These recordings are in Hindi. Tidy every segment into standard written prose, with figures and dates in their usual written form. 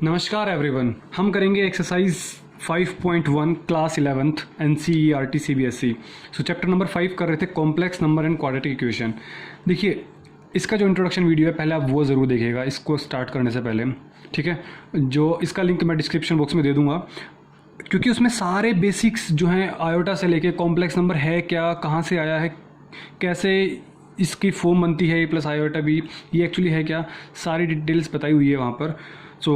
नमस्कार एवरीवन, हम करेंगे exercise 5.1 class 11th NCERT CBSE। सो चैप्टर नंबर 5 कर रहे थे complex number and quadratic equation. देखिए, इसका जो इंट्रोडक्शन वीडियो है पहले आप वो ज़रूर देखिएगा इसको स्टार्ट करने से पहले, ठीक है। जो इसका लिंक मैं डिस्क्रिप्शन बॉक्स में दे दूँगा, क्योंकि उसमें सारे बेसिक्स जो हैं आयोटा से लेके कॉम्प्लेक्स नंबर है क्या, कहाँ से आया है, कैसे इसकी फॉर्म बनती है, ए प्लस आयोटा बी, ये एक्चुअली है क्या, सारी डिटेल्स बताई हुई है वहाँ पर। सो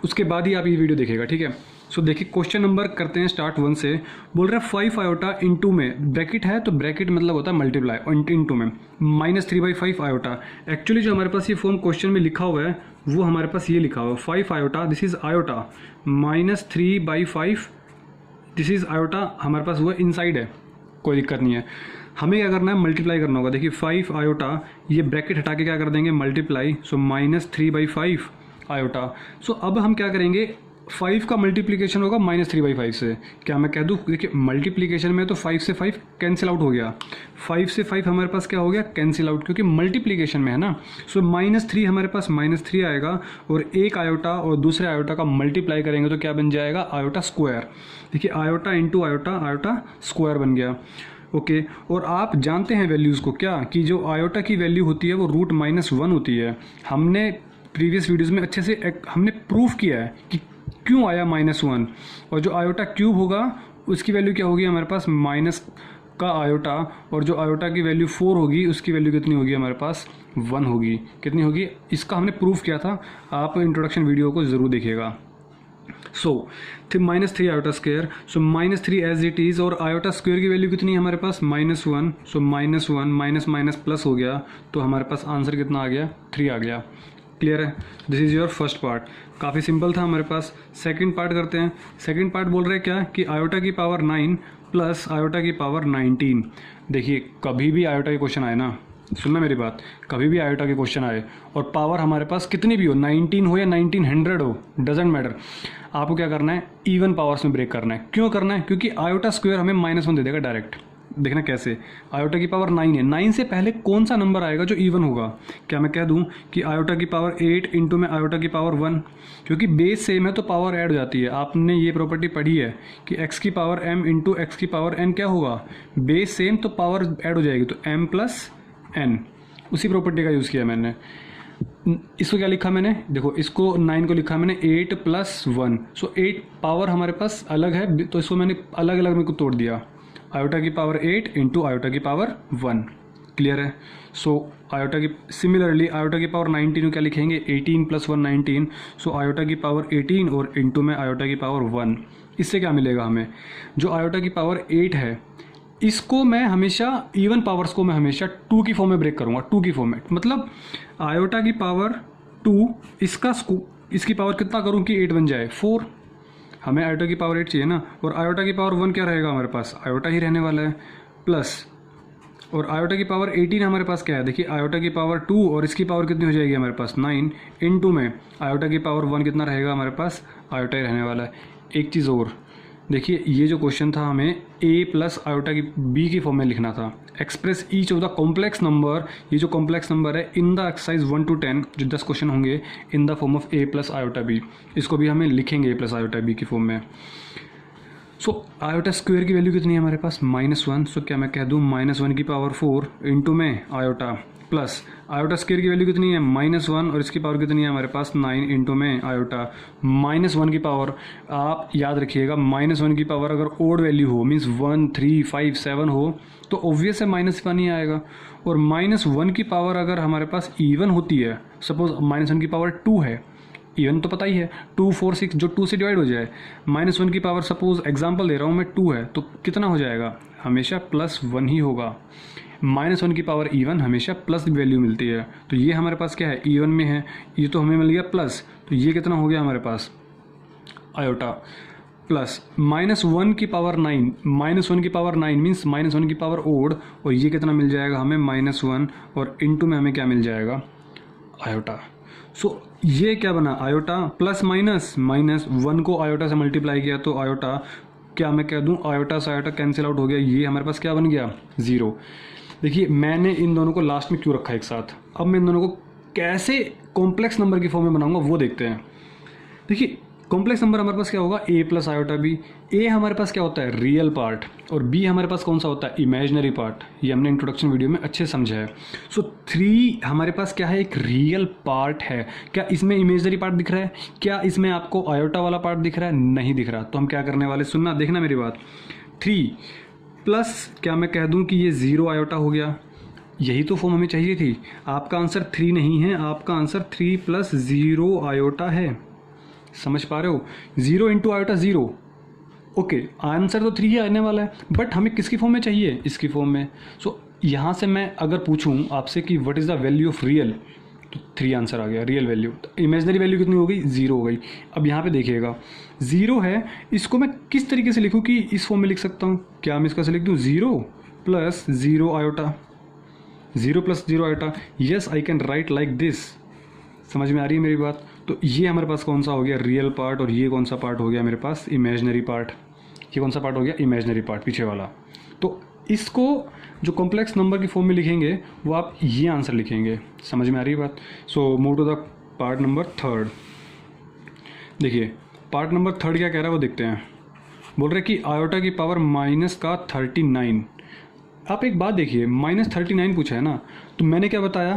उसके बाद ही आप ये वीडियो देखिएगा, ठीक है। सो देखिए, क्वेश्चन नंबर करते हैं स्टार्ट 1 से। बोल रहे हैं 5 आयोटा इंटू में ब्रैकेट है, तो ब्रैकेट मतलब होता है मल्टीप्लाई, और इंटू में -3/5 आयोटा। एक्चुअली जो हमारे पास ये फॉर्म क्वेश्चन में लिखा हुआ है वो हमारे पास ये लिखा हुआ है 5 iota, this is iota, -3/5 this is iota, हमारे पास वो इनसाइड है, कोई दिक्कत नहीं है। हमें क्या करना है, मल्टीप्लाई करना होगा। देखिए 5 आयोटा, ये ब्रैकेट हटा के क्या कर देंगे, मल्टीप्लाई, सो -3/5 आयोटा। सो अब हम क्या करेंगे, 5 का मल्टीप्लिकेशन होगा -3/5 से। क्या मैं कह दूँ, देखिए मल्टीप्लिकेशन में तो 5 से 5 कैंसिल आउट हो गया, 5 से 5 हमारे पास क्या हो गया, कैंसिल आउट, क्योंकि मल्टीप्लिकेशन में है ना। सो -3 हमारे पास -3 आएगा, और एक आयोटा और दूसरे आयोटा का मल्टीप्लाई करेंगे तो क्या बन जाएगा, आयोटा स्क्वायर। देखिए iota into iota, iota square बन गया, ओके। और आप जानते हैं वैल्यूज़ को, क्या कि जो आयोटा की वैल्यू होती है वो √-1 होती है। हमने प्रीवियस वीडियोज़ में अच्छे से हमने प्रूफ किया है कि क्यों आया -1, और जो आयोटा क्यूब होगा उसकी वैल्यू क्या होगी हमारे पास, माइनस का आयोटा, और जो आयोटा की वैल्यू 4 होगी उसकी वैल्यू कितनी होगी हमारे पास, 1 होगी। कितनी होगी, इसका हमने प्रूफ किया था, आप इंट्रोडक्शन वीडियो को ज़रूर देखिएगा। So -3 iota square, so -3 as it is, और आयोटा स्क्वायर की वैल्यू कितनी है हमारे पास, -1, सो -1 माइनस माइनस प्लस हो गया, तो हमारे पास आंसर कितना आ गया, 3 आ गया। क्लियर है, this is your first part, काफ़ी सिंपल था हमारे पास। सेकंड पार्ट करते हैं। सेकंड पार्ट बोल रहे हैं क्या, कि आयोटा की पावर 9 प्लस आयोटा की पावर 19। देखिए कभी भी आयोटा के क्वेश्चन आए ना, सुनना मेरी बात, कभी भी आयोटा के क्वेश्चन आए और पावर हमारे पास कितनी भी हो, 19 हो या 1900 हो, डजेंट मैटर, आपको क्या करना है, इवन पावर्स में ब्रेक करना है। क्यों करना है, क्योंकि आयोटा स्क्वायर हमें -1 दे देगा डायरेक्ट। देखना कैसे, आयोटा की पावर 9 है, 9 से पहले कौन सा नंबर आएगा जो इवन होगा। क्या मैं कह दूं कि आयोटा की पावर 8 इंटू में आयोटा की पावर 1, क्योंकि बेस सेम है तो पावर ऐड हो जाती है। आपने ये प्रॉपर्टी पढ़ी है कि x की पावर m इंटू एक्स की पावर n क्या होगा, बेस सेम तो पावर ऐड हो जाएगी, तो m प्लस n, उसी प्रॉपर्टी का यूज़ किया मैंने। इसको क्या लिखा मैंने, देखो इसको 9 को लिखा मैंने 8 प्लस 1, सो 8 पावर हमारे पास अलग है, तो इसको मैंने अलग अलग में को तोड़ दिया, आयोटा की पावर 8 इंटू आयोटा की पावर 1। क्लियर है। सो आयोटा की, सिमिलरली आयोटा की पावर 19 को क्या लिखेंगे, 18 प्लस 1 19, सो आयोटा की पावर 18 और इंटू में आयोटा की पावर 1। इससे क्या मिलेगा हमें, जो आयोटा की पावर 8 है इसको मैं हमेशा, इवन पावर्स को मैं हमेशा 2 की फॉर्म में ब्रेक करूँगा, 2 की फॉर्म में, मतलब आयोटा की पावर 2, इसकी पावर कितना करूँ कि 8 बन जाए, 4। हमें आयोटा की पावर 8 चाहिए ना, और आयोटा की पावर 1 क्या रहेगा हमारे पास, आयोटा ही रहने वाला है, प्लस, और आयोटा की पावर 18 हमारे पास क्या है, देखिए आयोटा की पावर 2 और इसकी पावर कितनी हो जाएगी हमारे पास 9, इनटू में आयोटा की पावर 1 कितना रहेगा हमारे पास, आयोटा ही रहने वाला है। एक चीज़ और देखिए, ये जो क्वेश्चन था हमें a प्लस आयोटा की b की फॉर्म में लिखना था, express each of the complex number, ये जो कॉम्प्लेक्स नंबर है इन द एक्सरसाइज 1 to 10, जो 10 क्वेश्चन होंगे इन the form of a plus iota b, इसको भी हमें लिखेंगे a प्लस आयोटा b की फॉर्म में। सो आयोटा स्क्वायर की वैल्यू कितनी है हमारे पास, -1, सो क्या मैं कह दूँ -1 की पावर 4 इंटू में आयोटा, प्लस आयोटा स्क्वायर की वैल्यू कितनी है, -1, और इसकी पावर कितनी है हमारे पास 9 इंटू में आयोटा, -1 की पावर, आप याद रखिएगा -1 की पावर अगर ओड वैल्यू हो, मीन्स 1 3 5 7 हो, तो ऑब्वियस है -1 ही आएगा। और -1 की पावर अगर हमारे पास इवन होती है, सपोज -1 की पावर 2 है, इवन तो पता ही है 2 4 6, जो 2 से डिवाइड हो जाए, -1 की पावर, सपोज एग्जांपल दे रहा हूँ मैं, 2 है, तो कितना हो जाएगा, हमेशा +1 ही होगा। -1 की पावर इवन हमेशा प्लस वैल्यू मिलती है, तो ये हमारे पास क्या है, इवन में है, ये तो हमें मिल गया प्लस, तो ये कितना हो गया हमारे पास आयोटा, प्लस -1 की पावर 9, -1 की पावर 9 मीन्स -1 की पावर ओड, और ये कितना मिल जाएगा हमें -1, और इनटू में हमें क्या मिल जाएगा, आयोटा। सो ये क्या बना, आयोटा प्लस माइनस, -1 को आयोटा से मल्टीप्लाई किया तो आयोटा, क्या मैं कह दूं आयोटा से आयोटा कैंसिल आउट हो गया, ये हमारे पास क्या बन गया, 0। देखिए मैंने इन दोनों को लास्ट में क्यों रखा है एक साथ, अब मैं इन दोनों को कैसे कॉम्प्लेक्स नंबर की फॉर्म में बनाऊंगा वो देखते हैं। देखिए कॉम्प्लेक्स नंबर हमारे पास क्या होगा, ए प्लस आयोटा बी। ए हमारे पास क्या होता है, रियल पार्ट, और बी हमारे पास कौन सा होता है, इमेजिनरी पार्ट। ये हमने इंट्रोडक्शन वीडियो में अच्छे समझा है। सो 3 हमारे पास क्या है, एक रियल पार्ट है। क्या इसमें इमेजिनरी पार्ट दिख रहा है, क्या इसमें आपको आयोटा वाला पार्ट दिख रहा है, नहीं दिख रहा। तो हम क्या करने वाले, सुनना देखना मेरी बात, 3 प्लस क्या मैं कह दूं कि ये 0 आयोटा हो गया, यही तो फॉर्म हमें चाहिए थी। आपका आंसर 3 नहीं है, आपका आंसर 3 प्लस 0 आयोटा है। समझ पा रहे हो, 0 इंटू आयोटा 0। ओके, आंसर तो 3 ही आने वाला है, बट हमें किसकी फॉर्म में चाहिए, इसकी फॉर्म में। सो यहाँ से मैं अगर पूछूं आपसे कि what is the value of real, तो 3 आंसर आ गया, रियल वैल्यू। इमेजिनरी वैल्यू कितनी हो गई, 0 हो गई। अब यहाँ पे देखिएगा 0 है, इसको मैं किस तरीके से लिखूँ कि इस फॉर्म में लिख सकता हूँ। क्या मैं इसका से लिख दूँ 0 plus 0 iota, 0 plus 0 iota. Yes, I can write like this. समझ में आ रही है मेरी बात। तो ये हमारे पास कौन सा हो गया, रियल पार्ट, और ये कौन सा पार्ट हो गया मेरे पास, इमेजिनरी पार्ट। ये कौन सा पार्ट हो गया, इमेजिनरी पार्ट, पीछे वाला। तो इसको जो कॉम्प्लेक्स नंबर की फॉर्म में लिखेंगे वो आप ये आंसर लिखेंगे। समझ में आ रही है बात। So move to the part number 3। देखिए पार्ट नंबर 3 क्या कह रहा है वो देखते हैं। बोल रहे कि आयोटा की पावर माइनस का 39। आप एक बात देखिए, माइनस 39 पूछा है ना, तो मैंने क्या बताया,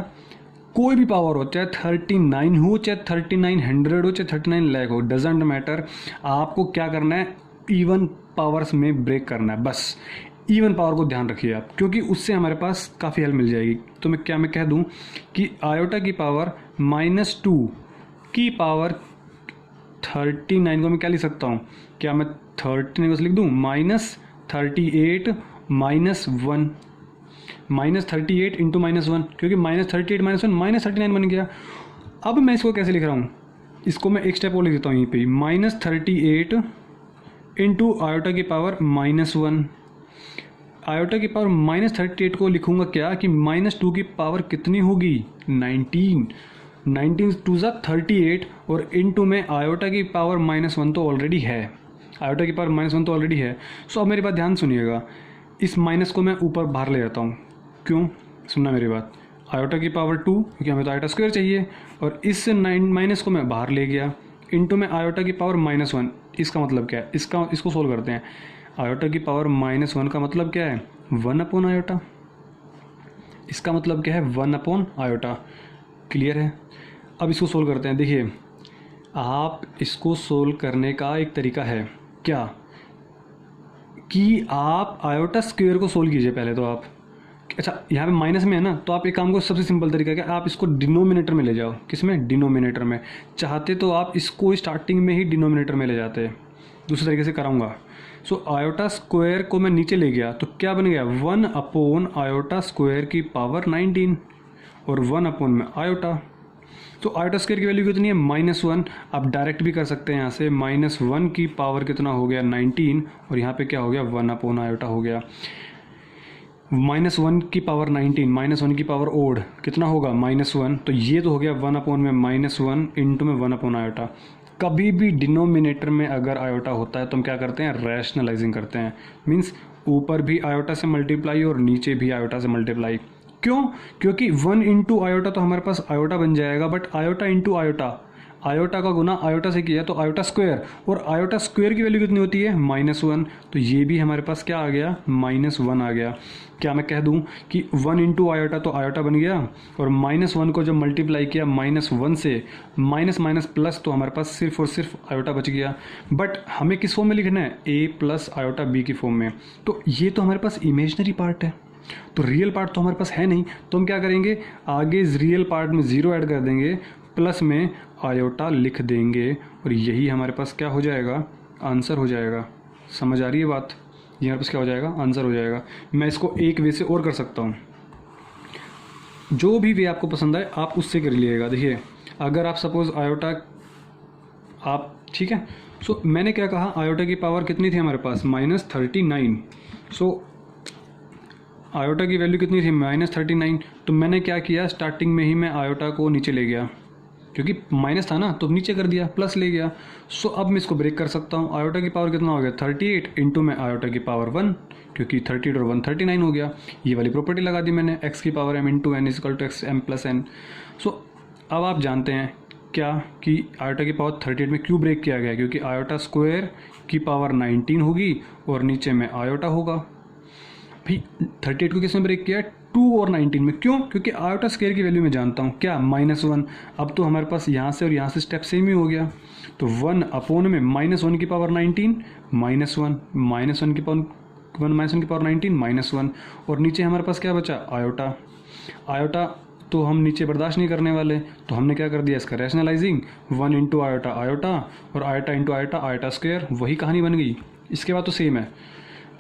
कोई भी पावर हो, चाहे 39 हो, चाहे 3900 हो, चाहे 39 लाख हो, डजेंट मैटर। आपको क्या करना है, इवन पावर्स में ब्रेक करना है, बस इवन पावर को ध्यान रखिए आप, क्योंकि उससे हमारे पास काफ़ी हेल्प मिल जाएगी। तो मैं कह दूं कि आयोटा की पावर -2 की पावर 39 को मैं क्या लिख सकता हूँ, क्या मैं 39 को लिख दूँ -38 -1, -38 इंटू -1, क्योंकि -38 -1 -39 बन गया। अब मैं इसको कैसे लिख रहा हूँ, इसको मैं एक स्टेप और लिख देता हूँ यहीं पे, -38 इंटू आयोटा की पावर -1। आयोटा की पावर -38 को लिखूंगा क्या कि -2 की पावर कितनी होगी, 19 2 ज़ा 38, और इंटू में आयोटा की पावर -1 तो ऑलरेडी है, आयोटा की पावर -1 तो ऑलरेडी है। सो अब मेरी बात ध्यान सुनिएगा, इस माइनस को मैं ऊपर बाहर ले जाता हूँ। क्यों, सुनना मेरी बात, आयोटा की पावर 2, क्योंकि हमें तो आयोटा स्क्वायर चाहिए, और इस माइनस को मैं बाहर ले गया, इंटू में आयोटा की पावर -1। इसका मतलब क्या है, इसको सोल्व करते हैं। आयोटा की पावर -1 का मतलब क्या है, 1 अपॉन आयोटा। इसका मतलब क्या है, 1 अपॉन आयोटा। क्लियर है। अब इसको सोल्व करते हैं। देखिए आप इसको सोल्व करने का एक तरीका है क्या, कि आप आयोटा स्क्वायर को सोल्व कीजिए पहले तो आप। अच्छा यहाँ पे माइनस में है ना, तो आप एक काम को, सबसे सिंपल तरीका क्या, आप इसको डिनोमिनेटर में ले जाओ। किसमें, डिनोमिनेटर में। चाहते तो आप इसको स्टार्टिंग में ही डिनोमिनेटर में ले जाते, दूसरे तरीके से कराऊंगा। सो आयोटा स्क्वायर को मैं नीचे ले गया तो क्या बन गया, 1 अपॉन आयोटा स्क्वायर की पावर 19, और 1 अपॉन में आयोटा। तो आयोटा स्क्वायर की वैल्यू कितनी है, -1। आप डायरेक्ट भी कर सकते हैं यहाँ से, -1 की पावर कितना हो गया, 19, और यहाँ पे क्या हो गया, 1 अपॉन आयोटा हो गया। -1 की पावर 19, -1 की पावर ओड कितना होगा, -1, तो ये तो हो गया 1 अपॉन में -1 इंटू में 1 अपॉन आयोटा। कभी भी डिनोमिनेटर में अगर आयोटा होता है तो हम क्या करते हैं, रैशनलाइजिंग करते हैं। मीन्स ऊपर भी आयोटा से मल्टीप्लाई और नीचे भी आयोटा से मल्टीप्लाई। क्यों, क्योंकि 1 इंटू आयोटा तो हमारे पास आयोटा बन जाएगा, but iota into iota, iota का गुना आयोटा से किया तो आयोटा स्क्वायर, और आयोटा स्क्वायर की वैल्यू कितनी होती है, -1। तो ये भी हमारे पास क्या आ गया, -1 आ गया। क्या मैं कह दूं कि 1 इंटू आयोटा तो आयोटा बन गया, और -1 को जब मल्टीप्लाई किया -1 से, माइनस माइनस प्लस, तो हमारे पास सिर्फ और सिर्फ आयोटा बच गया। बट हमें किस फॉर्म में लिखना है, a प्लस आयोटा b की फॉर्म में। तो ये तो हमारे पास इमेजनरी पार्ट है, तो रियल पार्ट तो हमारे पास है नहीं। तो हम क्या करेंगे, आगे रियल पार्ट में 0 ऐड कर देंगे, प्लस में आयोटा लिख देंगे, और यही हमारे पास क्या हो जाएगा, आंसर हो जाएगा। समझ आ रही है बात, ये हमारे पास क्या हो जाएगा, आंसर हो जाएगा। मैं इसको एक वे से और कर सकता हूँ, जो भी वे आपको पसंद आए आप उससे कर लीजिएगा। देखिए अगर आप सपोज आयोटा आप, ठीक है, सो मैंने क्या कहा, आयोटा की पावर कितनी थी हमारे पास, -39। सो आयोटा की वैल्यू कितनी थी, -39। तो मैंने क्या किया, स्टार्टिंग में ही मैं आयोटा को नीचे ले गया, क्योंकि माइनस था ना, तो नीचे कर दिया, प्लस ले गया। सो अब मैं इसको ब्रेक कर सकता हूँ। आयोटा की पावर कितना हो गया, 38 इंटू में आयोटा की पावर 1, क्योंकि 38 और 1 39 हो गया। ये वाली प्रॉपर्टी लगा दी मैंने, x की power m into n equal to x m plus n। So अब आप जानते हैं क्या कि आयोटा की पावर 38 में क्यों ब्रेक किया गया, क्योंकि आयोटा स्क्वायर की पावर 19 होगी और नीचे में आयोटा होगा। भाई 38 को किसने ब्रेक किया है, 2 और 19 में। क्यों, क्योंकि आयोटा स्क्वायर की वैल्यू मैं जानता हूँ क्या, -1। अब तो हमारे पास यहाँ से और यहाँ से स्टेप सेम ही हो गया, तो 1 अपॉन में -1 की पावर 19 -1, -1 की पावर 1 -1 की पावर 19 -1, और नीचे हमारे पास क्या बचा, आयोटा। आयोटा तो हम नीचे बर्दाश्त नहीं करने वाले, तो हमने क्या कर दिया इसका रैशनलाइजिंग, 1 इंटू आयोटा आयोटा और iota into iota iota square, वही कहानी बन गई। इसके बाद तो सेम है,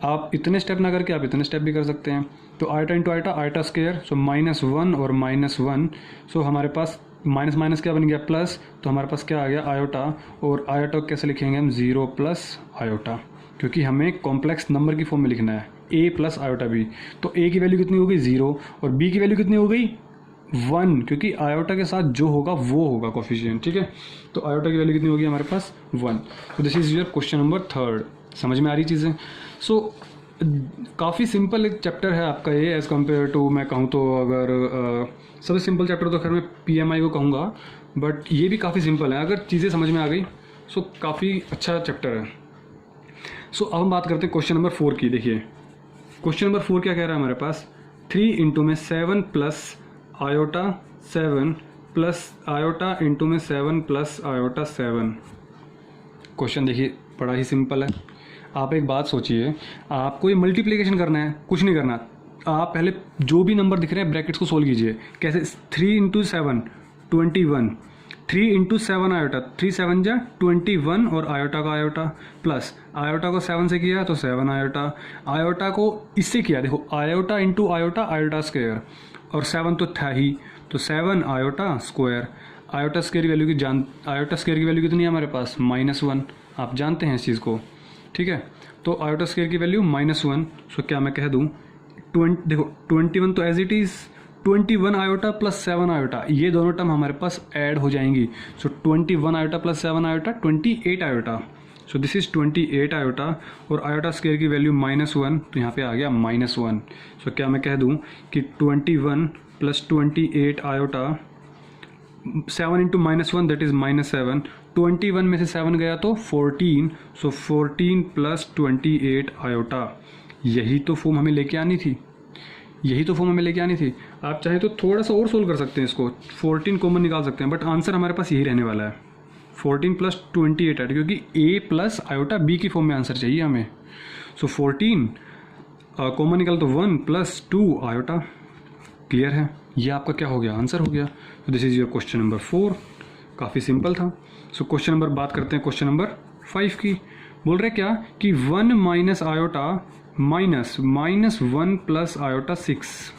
आप इतने स्टेप ना करके आप इतने स्टेप भी कर सकते हैं। तो iota into iota iota square, so -1 और -1, सो हमारे पास माइनस माइनस क्या बन गया प्लस, तो हमारे पास क्या आ गया आयोटा, और आयोटा कैसे लिखेंगे हम, 0 प्लस आयोटा, क्योंकि हमें कॉम्प्लेक्स नंबर की फॉर्म में लिखना है, a प्लस आयोटा b। तो a की वैल्यू कितनी हो गई 0 और b की वैल्यू कितनी हो गई 1, क्योंकि आयोटा के साथ जो होगा वो होगा कोफिशिएंट, ठीक है। तो आयोटा की वैल्यू कितनी होगी हमारे पास 1। तो this is your question number 3। समझ में आ रही चीज़ें। सो काफ़ी सिंपल एक चैप्टर है आपका ये, एज़ कम्पेयर टू मैं कहूँ तो, अगर सबसे सिंपल चैप्टर तो खैर मैं PMI को कहूँगा, बट ये भी काफ़ी सिंपल है अगर चीज़ें समझ में आ गई। सो काफ़ी अच्छा चैप्टर है। सो अब हम बात करते हैं क्वेश्चन नंबर 4 की। देखिए क्वेश्चन नंबर 4 क्या कह रहा है हमारे पास, 3 इंटू में 7 plus iota 7 plus iota into में 7 प्लस आयोटा 7। क्वेश्चन देखिए बड़ा ही सिंपल है। आप एक बात सोचिए, आपको ये मल्टीप्लिकेशन करना है, कुछ नहीं करना। आप पहले जो भी नंबर दिख रहे हैं ब्रैकेट्स को सोल्व कीजिए। कैसे, 3 इंटू 7 21, 3 इंटू 7 आयोटा, 3 7 जा 21 और आयोटा का आयोटा, प्लस आयोटा को 7 से किया तो 7 आयोटा, आयोटा को इससे किया, देखो iota into iota iota square, और 7 तो था ही, तो 7 आयोटा स्क्वायर। आयोटा स्क्वायर की वैल्यू आयोटा स्क्वायर की वैल्यू कितनी है हमारे पास, -1। आप जानते हैं इस चीज़ को, ठीक है। तो आयोटा स्क्वायर की वैल्यू -1। सो क्या मैं कह दूँ, देखो 21 तो as it is 21 iota plus 7 iota, ये दोनों टर्म हमारे पास ऐड हो जाएंगी। So 21 iota plus 7 iota 28 iota. So this is 28 iota, और आयोटा स्क्वायर की वैल्यू -1, तो यहाँ पे आ गया -1। सो क्या मैं कह दूँ कि 21 plus 28 iota, 7 into -1 that is -7, 21 में से 7 गया तो 14, सो 14 प्लस 28 आयोटा। यही तो फॉर्म हमें लेके आनी थी, यही तो फॉर्म हमें लेके आनी थी। आप चाहे तो थोड़ा सा और सोल्व कर सकते हैं इसको, 14 कॉमन निकाल सकते हैं, बट आंसर हमारे पास यही रहने वाला है, 14 प्लस 28 है, क्योंकि a प्लस आयोटा b की फॉर्म में आंसर चाहिए हमें। सो 14 कॉमन निकाल तो 1 प्लस 2 आयोटा। क्लियर है, ये आपका क्या हो गया, आंसर हो गया। तो this is your question number 4। काफ़ी सिंपल था। सो क्वेश्चन नंबर बात करते हैं क्वेश्चन नंबर 5 की। बोल रहे क्या कि 1 minus iota minus -1 plus iota 6।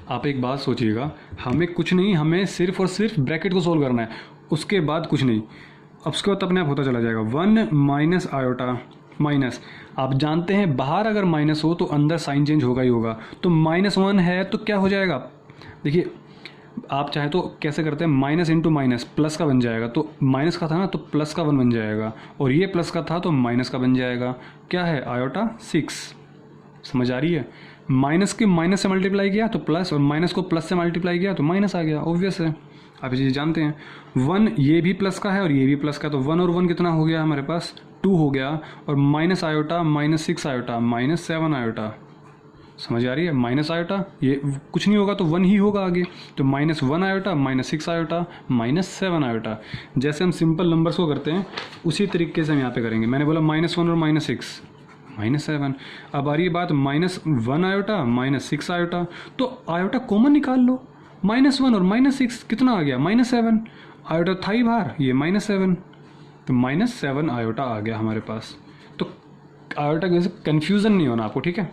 आप एक बात सोचिएगा, हमें कुछ नहीं, हमें सिर्फ और सिर्फ ब्रैकेट को सोल्व करना है, उसके बाद कुछ नहीं। अब उसके बाद अपने आप होता चला जाएगा। 1 माइनस आयोटा माइनस, आप जानते हैं बाहर अगर माइनस हो तो अंदर साइन चेंज होगा ही होगा, तो -1 है तो क्या हो जाएगा, देखिए आप चाहे तो कैसे करते हैं, माइनस इंटू माइनस प्लस का बन जाएगा, तो माइनस का था ना तो प्लस का 1 बन जाएगा, और ये प्लस का था तो माइनस का बन जाएगा। क्या है, आयोटा 6। समझ आ रही है, माइनस के माइनस से मल्टीप्लाई किया तो प्लस, और माइनस को प्लस से मल्टीप्लाई किया तो माइनस आ गया, ऑब्वियस है, आप ये चीज़ जानते हैं। 1 ये भी प्लस का है और ये भी प्लस का, तो 1 और 1 कितना हो गया हमारे पास, 2 हो गया, और माइनस आयोटा -6 आयोटा -7 आयोटा। समझ आ रही है, माइनस आयोटा ये कुछ नहीं होगा तो 1 ही होगा आगे, तो -1 आयोटा -6 आयोटा -7 आयोटा। जैसे हम सिंपल नंबर्स को करते हैं उसी तरीके से हम यहाँ पे करेंगे। मैंने बोला -1 और -6 -7। अब आ रही है बात -1 आयोटा -6 आयोटा, तो आयोटा कॉमन निकाल लो, -1 और -6 कितना आ गया, -7। आयोटा था ही बाहर, ये -7, तो -7 आयोटा आ गया हमारे पास। तो आयोटा की वजह से कन्फ्यूज़न नहीं होना आपको, ठीक है।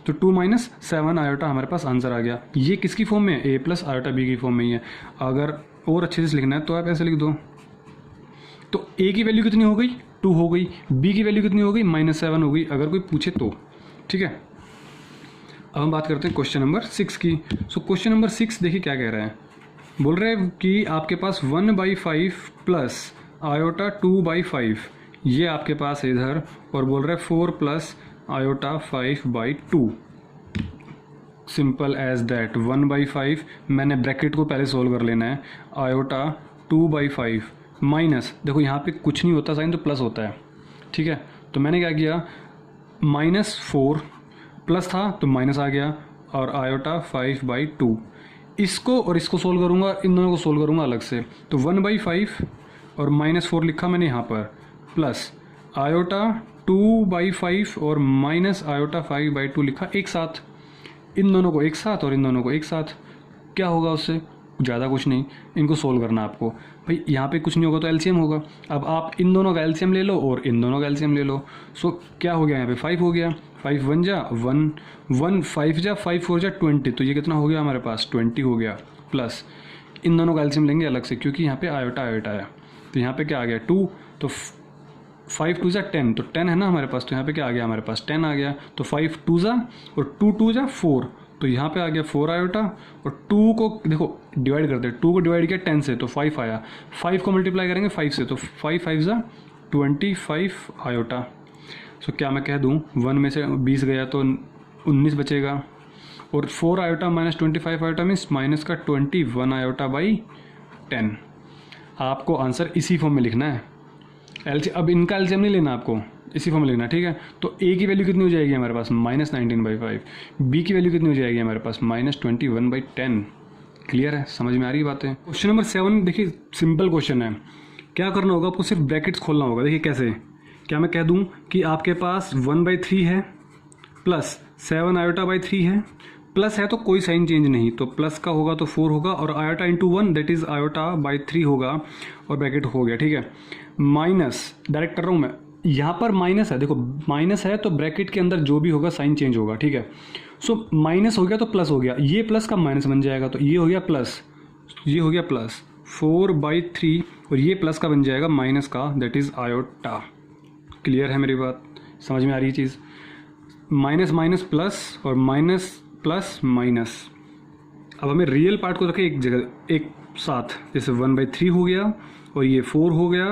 तो 2 - 7 आयोटा हमारे पास आंसर आ गया। ये किसकी फॉर्म में है, a प्लस आयोटा b की फॉर्म में ही है। अगर और अच्छे से लिखना है तो आप ऐसे लिख दो, तो a की वैल्यू कितनी हो गई, 2 हो गई, b की वैल्यू कितनी हो गई, -7 हो गई, अगर कोई पूछे तो, ठीक है। अब हम बात करते हैं क्वेश्चन नंबर 6 की। सो क्वेश्चन नंबर 6 देखिए क्या कह रहा है, बोल रहे हैं कि आपके पास 1/5 प्लस आयोटा 2/5 ये आपके पास है इधर, और बोल रहे हैं 4 plus iota 5/2। Simple as that, 1/5 मैंने ब्रैकेट को पहले सोल्व कर लेना है, आयोटा 2/5 माइनस, देखो यहाँ पे कुछ नहीं होता साइन तो प्लस होता है, ठीक है। तो मैंने क्या किया, -4 प्लस था तो माइनस आ गया, और आयोटा 5/2। इसको और इसको सोल्व करूँगा, इन दोनों को सोल्व करूँगा अलग से, तो 1/5 और -4 लिखा मैंने यहाँ पर, प्लस आयोटा 2/5 और माइनस आयोटा 5/2 लिखा एक साथ, इन दोनों को एक साथ और इन दोनों को एक साथ। क्या होगा उससे, ज़्यादा कुछ नहीं, इनको सोल्व करना है आपको। भाई यहाँ पे कुछ नहीं होगा तो एलसीएम होगा। अब आप इन दोनों का एलसीएम ले लो और इन दोनों का एलसीएम ले लो। सो क्या हो गया, यहाँ पे 5 हो गया, 5 1 जा 1, 1 5 जा 5 4 जा 20, तो ये कितना हो गया हमारे पास 20 हो गया। प्लस इन दोनों का एलसीएम लेंगे अलग से, क्योंकि यहाँ पे आयोटा आयोटा है, तो यहाँ पे क्या आ गया 2, तो 5 2 जा 10, तो 10 है ना हमारे पास, तो यहाँ पे क्या आ गया हमारे पास 10 आ गया। तो 5 2 जा और 2 2 जा 4, तो यहाँ पे आ गया 4 आयोटा, और 2 को देखो डिवाइड करते हैं, 2 को डिवाइड किया 10 से तो 5 आया, 5 को मल्टीप्लाई करेंगे 5 से तो 5 5 जा 25 आयोटा। सो क्या मैं कह दूँ, 1 में से 20 गया तो 19 बचेगा, और 4 iota minus 25 iota means minus का 21 आयोटा बाई 10। आपको आंसर इसी फॉर्म में लिखना है। अब इनका एलसीएम नहीं लेना आपको, इसी फॉर्म में लिखना, ठीक है। तो ए की वैल्यू कितनी हो जाएगी हमारे पास, -19/5, बी की वैल्यू कितनी हो जाएगी हमारे पास, -21/10। क्लियर है, समझ में आ रही है बातें। क्वेश्चन नंबर 7 देखिए, सिंपल क्वेश्चन है। क्या करना होगा आपको, सिर्फ ब्रैकेट्स खोलना होगा। देखिए कैसे, क्या मैं कह दूं कि आपके पास 1/3 है प्लस 7 आयोटा बाई 3 है, प्लस है तो कोई साइन चेंज नहीं, तो प्लस का होगा तो 4 होगा, और iota into 1 that is iota by 3 होगा, और ब्रैकेट हो गया, ठीक है। माइनस डायरेक्ट कर रहा हूँ मैं, यहाँ पर माइनस है, देखो माइनस है तो ब्रैकेट के अंदर जो भी होगा साइन चेंज होगा, ठीक है। सो माइनस हो गया तो प्लस हो गया, ये प्लस का माइनस बन जाएगा, तो ये हो गया प्लस, ये हो गया प्लस 4/3, और ये प्लस का बन जाएगा माइनस का, दैट इज आयोटा। क्लियर है मेरी बात, समझ में आ रही है चीज़। माइनस माइनस प्लस और माइनस प्लस माइनस। अब हमें रियल पार्ट को रखें एक जगह एक साथ, जैसे 1/3 हो गया और ये 4 हो गया,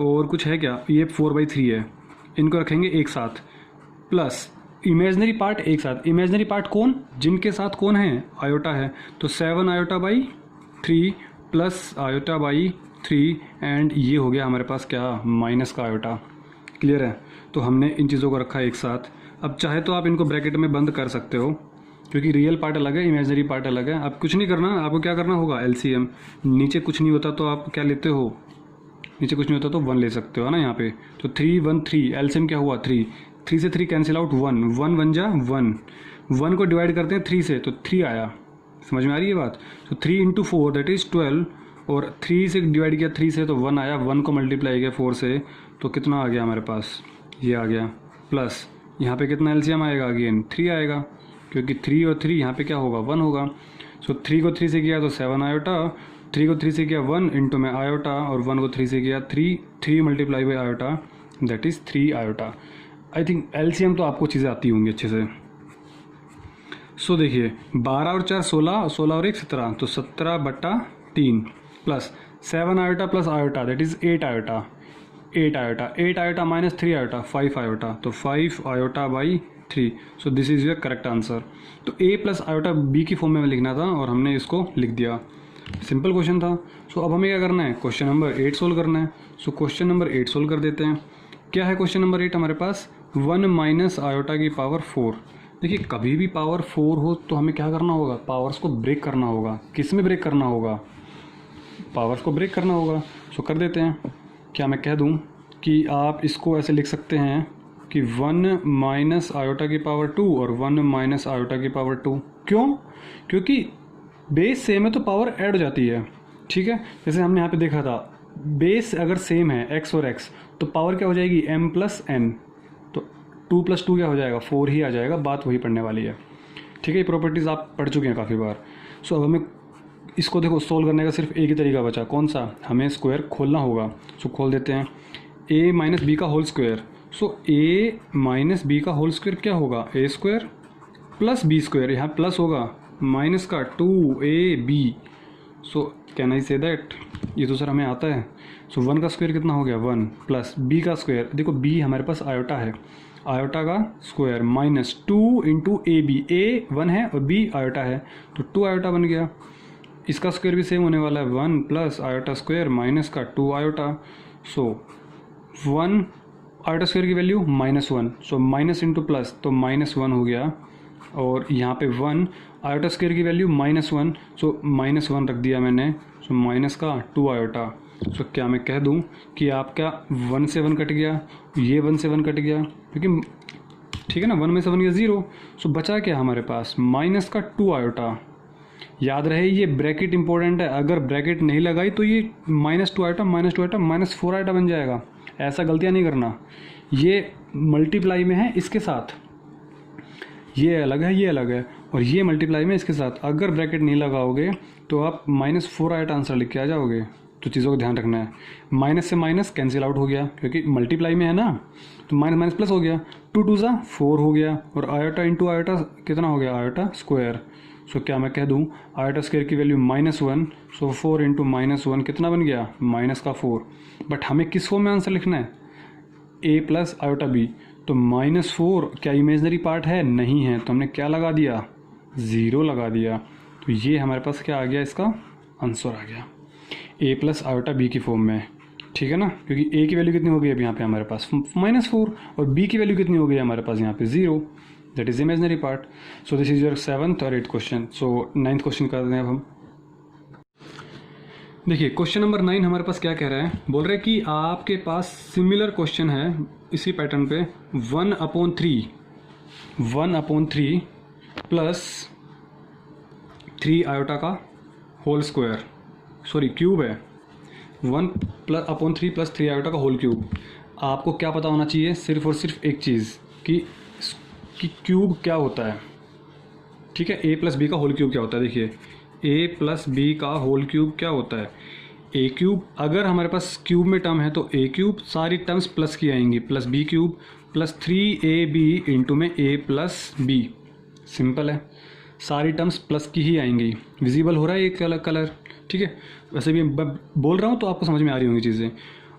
और कुछ है क्या, ये 4/3 है, इनको रखेंगे एक साथ, प्लस इमेजनरी पार्ट एक साथ। इमेजनरी पार्ट कौन, जिनके साथ कौन है, आयोटा है, तो 7 iota by 3 plus iota by 3, and ये हो गया हमारे पास क्या, माइनस का आयोटा। क्लियर है, तो हमने इन चीज़ों को रखा एक साथ। अब चाहे तो आप इनको ब्रैकेट में बंद कर सकते हो, क्योंकि रियल पार्ट अलग है, इमेजनरी पार्ट अलग है। अब कुछ नहीं करना, आपको क्या करना होगा, एलसीएम। नीचे कुछ नहीं होता तो आप क्या लेते हो, नीचे कुछ नहीं होता तो 1 ले सकते हो, है ना यहाँ पे। तो 3 1 3, एलसीएम क्या हुआ 3, 3 से 3 कैंसिल आउट, 1 1 1 जा 1, 1 को डिवाइड करते हैं 3 से तो 3 आया। समझ में आ रही है बात। तो 3 इंटू 4 दैट इज़ 12, और 3 से डिवाइड किया 3 से तो 1 आया, 1 को मल्टीप्लाई किया 4 से तो कितना आ गया हमारे पास, ये आ गया, प्लस यहाँ पे कितना एलसीएम आएगा, अगेन 3 आएगा, क्योंकि 3 और 3 यहाँ पे क्या होगा, 1 होगा। सो 3 को 3 से किया तो 7 आयोटा, 3 को 3 से किया 1 इंटू में आयोटा, और 1 को 3 से किया 3 multiply by iota that is 3 iota. I think LCM तो आपको चीज़ें आती होंगी अच्छे से। सो देखिए 12 और 4 16, 16 और 1 17, तो 17/3 plus 7 iota plus iota that is 8 iota, 8 iota, 8 iota minus 3 iota 5 iota, तो 5 iota by 3। So this is your correct answer. तो ए प्लस आयोटा बी की फॉर्म में लिखना था और हमने इसको लिख दिया। सिंपल क्वेश्चन था। सो अब हमें क्या करना है, क्वेश्चन नंबर 8 सोल्व करना है। सो क्वेश्चन नंबर 8 सोल्व कर देते हैं। क्या है क्वेश्चन नंबर 8 हमारे पास, 1 माइनस आयोटा की पावर 4। देखिए कभी भी पावर 4 हो तो हमें क्या करना होगा, पावर्स को ब्रेक करना होगा। किस में ब्रेक करना होगा, पावर्स को ब्रेक करना होगा। सो कर देते हैं। क्या मैं कह दूं कि आप इसको ऐसे लिख सकते हैं कि 1 माइनस आयोटा की पावर 2 और 1 माइनस आयोटा की पावर 2। क्यों, क्योंकि बेस सेम है तो पावर ऐड हो जाती है, ठीक है। जैसे हमने यहाँ पे देखा था, बेस अगर सेम है x और x तो पावर क्या हो जाएगी, m प्लस n, तो 2 + 2 क्या हो जाएगा, 4 ही आ जाएगा। बात वही पढ़ने वाली है, ठीक है। ये प्रॉपर्टीज़ आप पढ़ चुके हैं काफ़ी बार। सो अब हमें इसको देखो सोल्व करने का सिर्फ एक ही तरीका बचा, कौन सा, हमें स्क्वायर खोलना होगा। सो खोल देते हैं, a माइनस बी का whole square. So a minus b का होल स्क्वायर क्या होगा, a square plus b square, यहाँ प्लस होगा माइनस का 2ab। So can I say that, ये तो सर हमें आता है। सो 1 का स्क्वायर कितना हो गया, 1 प्लस b का स्क्वायर, देखो b हमारे पास आयोटा है, आयोटा का square minus 2 into A B, A 1 है और b आयोटा है तो 2 आयोटा बन गया, इसका स्क्वायर भी सेम होने वाला है 1 प्लस आयोटा स्क्वायर माइनस का 2 आयोटा। सो 1 आयोटा स्क्वायर की value -1, so minus into plus तो -1 हो गया, और यहाँ पे 1 आयोटा स्क्वायर की वैल्यू -1, सो -1 रख दिया मैंने, सो माइनस का 2 आयोटा। सो क्या मैं कह दूँ कि आपका 1 से 1 कट गया, ये 1 से 1 कट गया, क्योंकि ठीक है ना, 1 में से 1 गया 0, सो बचा क्या हमारे पास माइनस का 2 आयोटा। याद रहे ये ब्रैकेट इंपॉर्टेंट है, अगर ब्रैकेट नहीं लगाई तो ये -2 आयोटा -4 आयोटा बन जाएगा। ऐसा गलतियाँ नहीं करना, ये मल्टीप्लाई में है इसके साथ, ये अलग है ये अलग है, और ये मल्टीप्लाई में इसके साथ। अगर ब्रैकेट नहीं लगाओगे तो आप -4 आयोटा आंसर लिख के आ जाओगे। तो चीज़ों को ध्यान रखना है। माइनस से माइनस कैंसिल आउट हो गया, क्योंकि मल्टीप्लाई में है ना, तो माइनस माइनस प्लस हो गया, 2 2 सा 4 हो गया, और आयोटा इंटू आयोटा कितना हो गया, आयोटा स्क्वायर। सो क्या मैं कह दूँ आयोटा स्क्वायर की वैल्यू -1, सो 4 इंटू -1 कितना बन गया, -4। बट हमें किस फॉर्म में आंसर लिखना है, a प्लस आयोटा b, तो -4 क्या इमेजनरी पार्ट है, नहीं है, तो हमने क्या लगा दिया, 0 लगा दिया। तो ये हमारे पास क्या आ गया, इसका आंसर आ गया a प्लस आयोटा b की फॉर्म में। ठीक है ना, क्योंकि a की वैल्यू कितनी हो गई अभी यहाँ पे हमारे पास -4, और b की वैल्यू कितनी हो गई हमारे पास यहाँ पे 0, that is imaginary part. So this is your 7th और 8th क्वेश्चन। सो 9th क्वेश्चन करते हैं अब हम। देखिए क्वेश्चन नंबर 9 हमारे पास क्या कह रहा है, बोल रहे कि आपके पास सिमिलर क्वेश्चन है इसी पैटर्न पे, 1/3 प्लस 3 आयोटा का होल स्क्वायर, सॉरी क्यूब है, 1/3 प्लस 3 आयोटा का होल क्यूब। आपको क्या पता होना चाहिए, सिर्फ और सिर्फ एक चीज़ कि क्यूब क्या होता है। ठीक है, a प्लस बी का होल क्यूब क्या होता है। देखिए a प्लस बी का होल क्यूब क्या होता है, a क्यूब, अगर हमारे पास क्यूब में टर्म है तो a क्यूब, सारी टर्म्स प्लस की आएंगी, plus b cube plus 3ab into में a प्लस b। सिंपल है, सारी टर्म्स प्लस की ही आएंगी। विजिबल हो रहा है ये कलर, ठीक है। वैसे भी बोल रहा हूँ तो आपको समझ में आ रही होंगी चीज़ें।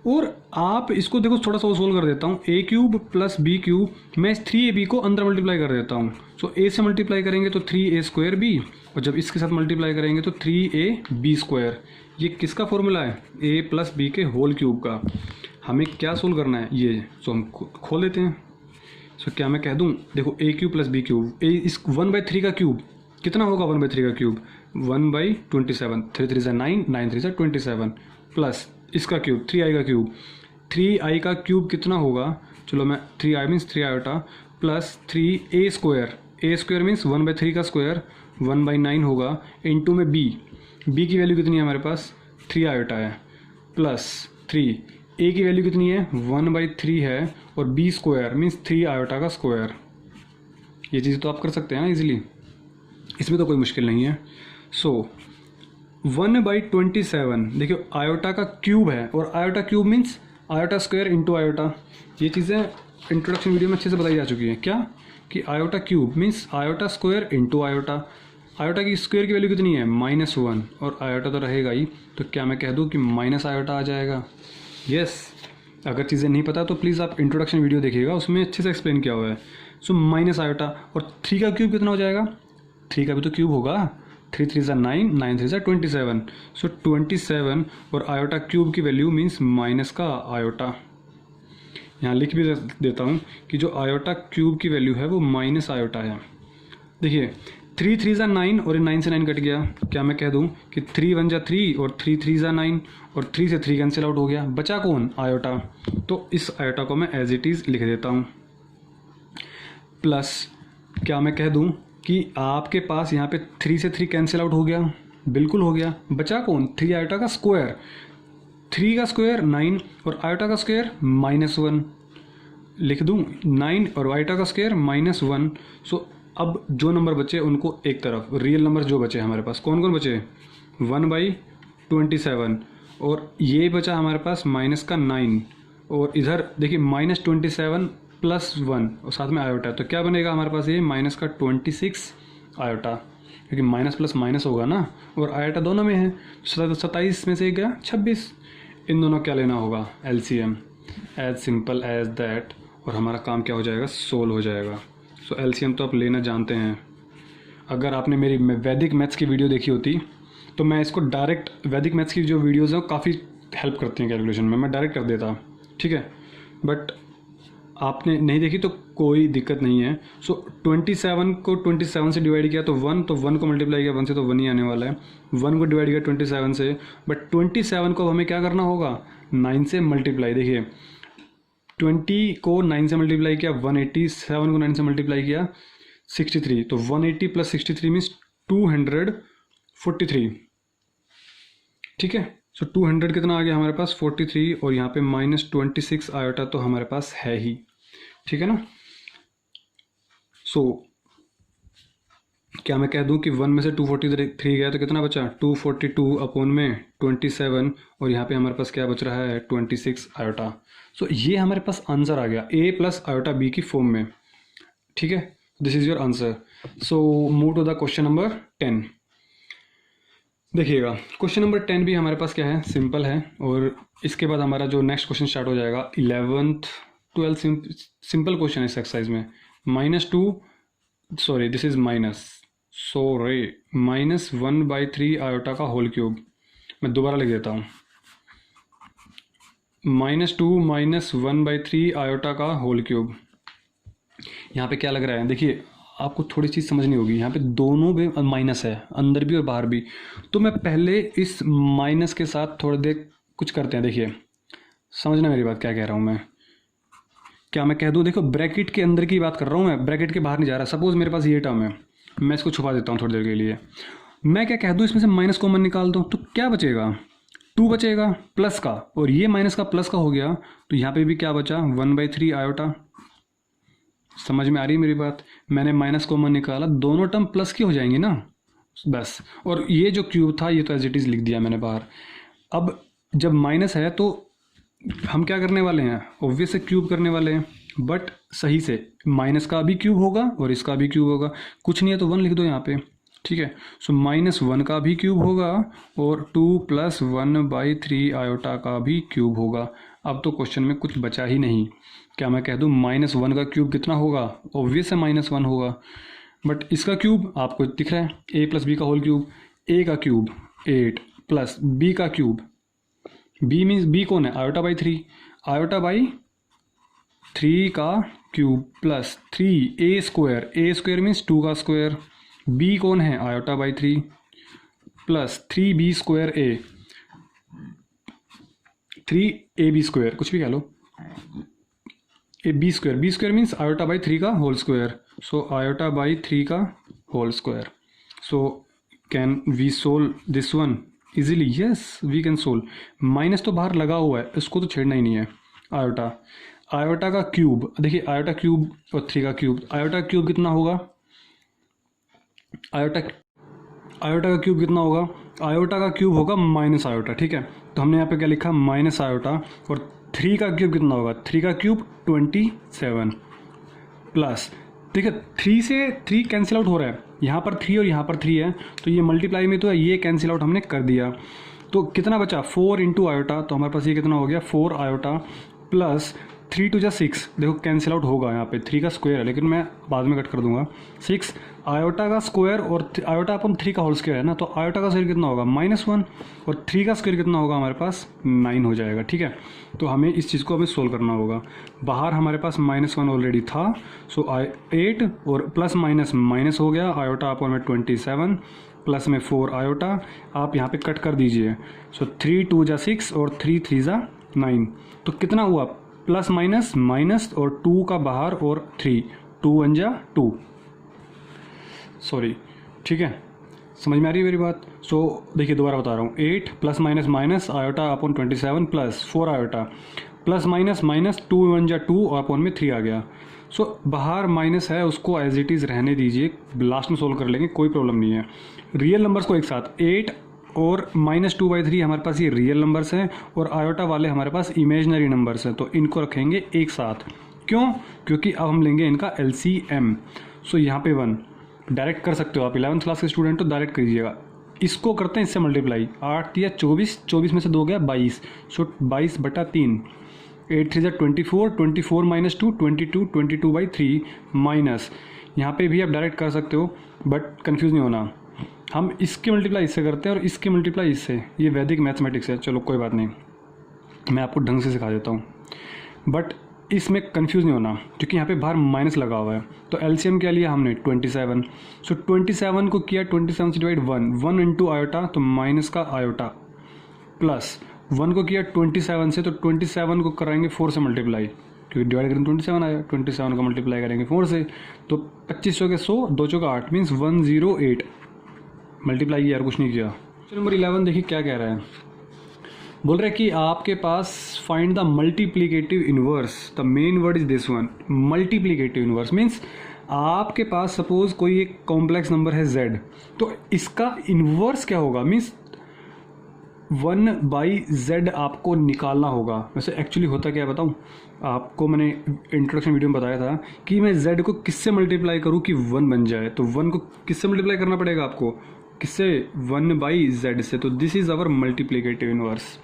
और आप इसको देखो थोड़ा सा सोल्व कर देता हूँ, a cube plus b cube, मैं इस 3ab को अंदर मल्टीप्लाई कर देता हूँ। सो a से मल्टीप्लाई करेंगे तो 3a स्क्वायर b, और जब इसके साथ मल्टीप्लाई करेंगे तो 3ab स्क्वायर। ये किसका फॉर्मूला है, a प्लस b के होल क्यूब का। हमें क्या सोल्व करना है ये, सो हम खोल देते हैं। सो क्या मैं कह दूँ, देखो a cube plus b cube, इस 1/3 का क्यूब कितना होगा, 1/3 का क्यूब 1/27, 3 3 9, 9 3 27, प्लस इसका क्यूब 3i का क्यूब, 3i का क्यूब कितना होगा, चलो मैं 3i means 3 iota plus 3a square, a square means 1/3 का स्क्वायर 1/9 होगा, इंटू में b की वैल्यू कितनी है हमारे पास 3 आयोटा है, प्लस 3, a की वैल्यू कितनी है 1/3 है, और b स्क्वायर मीन्स 3 आयोटा का स्क्वायर। ये चीज़ तो आप कर सकते हैं ना इजीली, इसमें तो कोई मुश्किल नहीं है। सो 1/27, देखियो आयोटा का क्यूब है, और iota cube means iota square into iota. ये चीज़ें इंट्रोडक्शन वीडियो में अच्छे से बताई जा चुकी हैं, क्या कि iota cube means iota square into iota. Iota की स्क्वायर की वैल्यू कितनी है -1, और आयोटा तो रहेगा ही, तो क्या मैं कह दूँ कि माइनस आयोटा आ जाएगा। यस, अगर चीज़ें नहीं पता तो प्लीज़ आप इंट्रोडक्शन वीडियो देखिएगा, उसमें अच्छे से एक्सप्लेन किया हुआ है। सो माइनस आयोटा, और 3 का क्यूब कितना हो जाएगा, 3 का भी तो क्यूब होगा, 3 3 9, 9 3 27, सो 27, और आयोटा क्यूब की वैल्यू मीन्स माइनस का आयोटा। यहाँ लिख भी देता हूँ कि जो आयोटा क्यूब की वैल्यू है वो माइनस आयोटा है। देखिए 3 3 9, और 9 से 9 कट गया, क्या मैं कह दूँ कि 3 1 3, और 3 3 9, और 3 से 3 कैंसिल आउट हो गया, बचा कौन, आयोटा। तो इस आयोटा को मैं एज इट इज़ लिख देता हूँ, प्लस क्या मैं कह दूँ कि आपके पास यहाँ पे 3 से 3 कैंसिल आउट हो गया, बिल्कुल हो गया, बचा कौन, 3 आयोटा का स्क्वायर, 3 का स्क्वायर 9, और आयोटा का स्क्वायर -1 लिख दूँ, 9 और आयोटा का स्क्वायर -1। सो अब जो नंबर बचे उनको एक तरफ, रियल नंबर जो बचे हमारे पास कौन कौन बचे, 1/27, और ये बचा हमारे पास -9, और इधर देखिए -27 +1, और साथ में आयोटा, तो क्या बनेगा हमारे पास ये -26 आयोटा, क्योंकि माइनस प्लस माइनस होगा ना, और आयोटा दोनों में है, 27 में से गया 26। इन दोनों क्या लेना होगा, LCM, as simple as that, और हमारा काम क्या हो जाएगा, सोल्व हो जाएगा। सो LCM तो आप लेना जानते हैं। अगर आपने मेरी वैदिक मैथ्स की वीडियो देखी होती तो मैं इसको डायरेक्ट वैदिक मैथ्स की जो वीडियोज़ हैं वो काफ़ी हेल्प करती हैं कैलकुलेशन में, मैं डायरेक्ट कर देता, ठीक है। बट आपने नहीं देखी तो कोई दिक्कत नहीं है। सो 27 को 27 से डिवाइड किया तो 1, तो 1 को मल्टीप्लाई किया 1 से तो 1 ही आने वाला है। 1 को डिवाइड किया 27 से, बट 27 को हमें क्या करना होगा, 9 से मल्टीप्लाई। देखिए 20 को 9 से मल्टीप्लाई किया 180, 7 को 9 से मल्टीप्लाई किया 63, तो 180 प्लस 63 मीन्स 243, ठीक है। सो 200 कितना आ गया हमारे पास 43, और यहाँ पे -26 आयोटा तो हमारे पास है ही, ठीक है ना। सो क्या मैं कह दूं कि 1 में से 243 गया तो कितना बचा 242 अपॉन में 27, और यहाँ पे हमारे पास क्या बच रहा है 26 आयोटा। सो ये हमारे पास आंसर आ गया a प्लस आयोटा b की फॉर्म में, ठीक है। This is your answer. So move to the question number 10। देखिएगा क्वेश्चन नंबर 10 भी हमारे पास क्या है, सिंपल है, और इसके बाद हमारा जो नेक्स्ट क्वेश्चन स्टार्ट हो जाएगा 11th 12th सिंपल क्वेश्चन है इस एक्सरसाइज में। दिस इज -1/3 आयोटा का होल क्यूब। मैं दोबारा लिख देता हूँ, -2 -1/3 आयोटा का होल क्यूब। यहाँ पे क्या लग रहा है, देखिए आपको थोड़ी चीज़ समझनी होगी, यहाँ पे दोनों भी माइनस है, अंदर भी और बाहर भी। तो मैं पहले इस माइनस के साथ थोड़ी देर कुछ करते हैं। देखिए समझना मेरी बात, क्या कह रहा हूँ मैं, क्या मैं कह दूँ, देखो ब्रैकेट के अंदर की बात कर रहा हूँ मैं, ब्रैकेट के बाहर नहीं जा रहा। सपोज मेरे पास ये टर्म है, मैं इसको छुपा देता हूँ थोड़ी देर के लिए। मैं क्या कह दूँ, इसमें से माइनस कॉमन निकाल दूँ तो क्या बचेगा, 2 बचेगा प्लस का, और ये माइनस का प्लस का हो गया, तो यहाँ पे भी क्या बचा 1/3 आयोटा। समझ में आ रही है मेरी बात, मैंने माइनस कॉमन निकाला, दोनों टर्म प्लस की हो जाएंगी ना बस। और ये जो क्यूब था ये तो एज इट इज़ लिख दिया मैंने बाहर। अब जब माइनस है तो हम क्या करने वाले हैं, ऑब्वियस से क्यूब करने वाले हैं, बट सही से माइनस का भी क्यूब होगा और इसका भी क्यूब होगा। कुछ नहीं है तो 1 लिख दो यहाँ पे, ठीक है। सो -1 का भी क्यूब होगा और 2 + 1/3 आयोटा का भी क्यूब होगा। अब तो क्वेश्चन में कुछ बचा ही नहीं। क्या मैं कह दूँ -1 का क्यूब कितना होगा, ऑब्वियस है -1 होगा, बट इसका क्यूब आपको दिख रहा है a + b का होल क्यूब। a का क्यूब 8 प्लस b का क्यूब, b मीन्स b कौन है, आयोटा/3, आयोटा/3 का क्यूब प्लस 3a² मीन्स 2 का स्क्वायर, b कौन है आयोटा/3 प्लस 3b²a, 3ab², कुछ भी कह लो, b² मीन्स आयोटा/3 का होल स्क्वायर। सो आयोटा/3 का whole square. So can we solve this one easily, yes we can solve. Minus तो बाहर लगा हुआ है, इसको तो छेड़ना ही नहीं है। आयोटा का क्यूब, देखिए आयोटा क्यूब और 3 का क्यूब, आयोटा क्यूब कितना होगा, आयोटा का क्यूब कितना होगा, आयोटा का क्यूब होगा माइनस आयोटा, ठीक है। तो हमने यहाँ पे क्या लिखा माइनस आयोटा, और 3 का क्यूब कितना होगा, 3 का क्यूब 27 प्लस, ठीक है 3 से 3 कैंसिल आउट हो रहा है, यहाँ पर 3 और यहाँ पर 3 है, तो ये मल्टीप्लाई में तो है, ये कैंसिल आउट हमने कर दिया। तो कितना बचा 4 × आयोटा, तो हमारे पास ये कितना हो गया 4 आयोटा प्लस 3 × 6, देखो कैंसिल आउट होगा, यहाँ पे 3 का स्क्वायर है लेकिन मैं बाद में कट कर दूंगा। 6 आयोटा का स्क्वायर और आयोटा अपन 3 का होल स्क्वायर है ना, तो आयोटा का स्क्वायर कितना होगा -1, और 3 का स्क्वायर कितना होगा हमारे पास 9 हो जाएगा, ठीक है। तो हमें इस चीज़ को हमें सोल्व करना होगा। बाहर हमारे पास -1 ऑलरेडी था, सो 8 और प्लस माइनस माइनस हो गया, आयोटा अपॉन में 27 प्लस में 4 आयोटा, आप यहाँ पे कट कर दीजिए। सो 3 × 2 = 6 और 3 × 3 = 9, तो कितना हुआ प्लस माइनस माइनस और 2 का बाहर और 3, 2 × 1 = 2, सॉरी, ठीक है। समझ में आ रही है मेरी बात। सो देखिए दोबारा बता रहा हूँ, 8 plus minus minus iota upon 27 plus 4 iota plus minus minus 2 × 1 = 2 और अपॉन में 3 आ गया। सो बाहर माइनस है उसको एज इट इज़ रहने दीजिए, लास्ट में सोल्व कर लेंगे, कोई प्रॉब्लम नहीं है। रियल नंबर्स को एक साथ 8 और -2/3 हमारे पास ये रियल नंबर्स हैं, और आयोटा वाले हमारे पास इमेजनरी नंबर्स हैं, तो इनको रखेंगे एक साथ। क्यों, क्योंकि अब हम लेंगे इनका LCM। सो यहाँ पे 1 डायरेक्ट कर सकते हो आप, 11th क्लास के स्टूडेंट तो डायरेक्ट करिएगा। इसको करते हैं इससे मल्टीप्लाई, 8 या 24, 24 में से 2 गया 22, सो 22/3, 8 × 3 = 24, 24 - 2 22, 22/3 माइनस, यहाँ पे भी आप डायरेक्ट कर सकते हो बट कंफ्यूज नहीं होना, हम इसकी मल्टीप्लाई इससे करते हैं और इसकी मल्टीप्लाई इससे, ये वैदिक मैथमेटिक्स है। चलो कोई बात नहीं, मैं आपको ढंग से सिखा देता हूँ, बट इसमें कंफ्यूज नहीं होना क्योंकि यहाँ पे बाहर माइनस लगा हुआ है। तो एलसीएम क्या लिया हमने 27। सो 27 को किया 27 से डिवाइड 1 इंटू आयोटा, तो माइनस का आयोटा, प्लस 1 को किया 27 से, तो 27 को कराएंगे 4 से मल्टीप्लाई, क्योंकि डिवाइड करेंगे 27 आया, 27 का मल्टीप्लाई करेंगे 4 से, तो 2500 के 100, 2 चौका 8 मीन्स 108 मल्टीप्लाई किया, यार कुछ नहीं किया। क्वेश्चन नंबर 11 देखिए क्या कह रहा है, बोल रहा है कि आपके पास find the multiplicative inverse, the main word is this one, multiplicative inverse means आपके पास सपोज कोई एक कॉम्प्लेक्स नंबर है z, तो इसका इनवर्स क्या होगा, मीन्स 1/z आपको निकालना होगा। वैसे एक्चुअली होता क्या है बताऊँ आपको, मैंने इंट्रोडक्शन वीडियो में बताया था कि मैं z को किससे मल्टीप्लाई करूँ कि 1 बन जाए, तो 1 को किससे मल्टीप्लाई करना पड़ेगा आपको, किससे, 1/z से। तो this is our multiplicative inverse,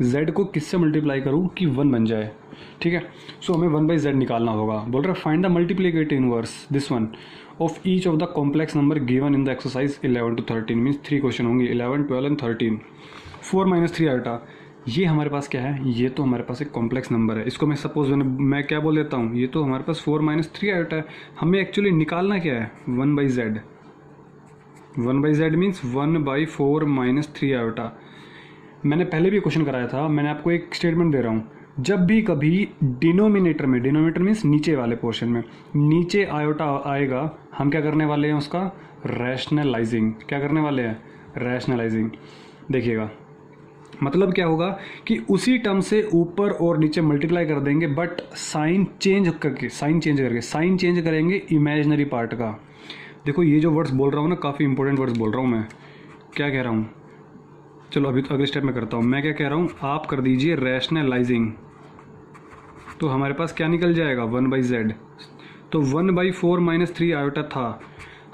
z को किससे मल्टीप्लाई करूँ कि 1 बन जाए, ठीक है। सो हमें 1/z निकालना होगा। बोल रहा है find the multiplicative inverse this one of each of the complex number given in the exercise 11 to 13 means 3 question होंगे, 11, 12 एंड 13। 4 - 3 आयोटा, ये हमारे पास क्या है, ये तो हमारे पास एक कॉम्प्लेक्स नंबर है। इसको मैं सपोज मैं क्या बोल देता हूँ, ये तो हमारे पास 4 - 3 आयोटा है। हमें एक्चुअली निकालना क्या है, 1/z। 1/z means 1/4 - 3 iota. मैंने पहले भी क्वेश्चन कराया था, मैंने आपको एक स्टेटमेंट दे रहा हूँ, जब भी कभी डिनोमिनेटर में, डिनोमिनेटर मीन्स नीचे वाले पोर्शन में नीचे आयोटा आएगा, हम क्या करने वाले हैं, उसका रैशनलाइजिंग। क्या करने वाले हैं, रैशनलाइजिंग। देखिएगा मतलब क्या होगा कि उसी टर्म से ऊपर और नीचे मल्टीप्लाई कर देंगे, बट साइन चेंज करके, साइन चेंज करेंगे इमेजिनरी पार्ट का। देखो ये जो वर्ड्स बोल रहा हूँ ना, काफ़ी इंपॉर्टेंट वर्ड्स बोल रहा हूँ मैं। क्या कह रहा हूँ, चलो अभी तो अगले स्टेप में करता हूँ। मैं क्या कह रहा हूँ, आप कर दीजिए रैशनलाइजिंग, तो हमारे पास क्या निकल जाएगा, 1/z। तो 1/4 - 3 आयोटा था,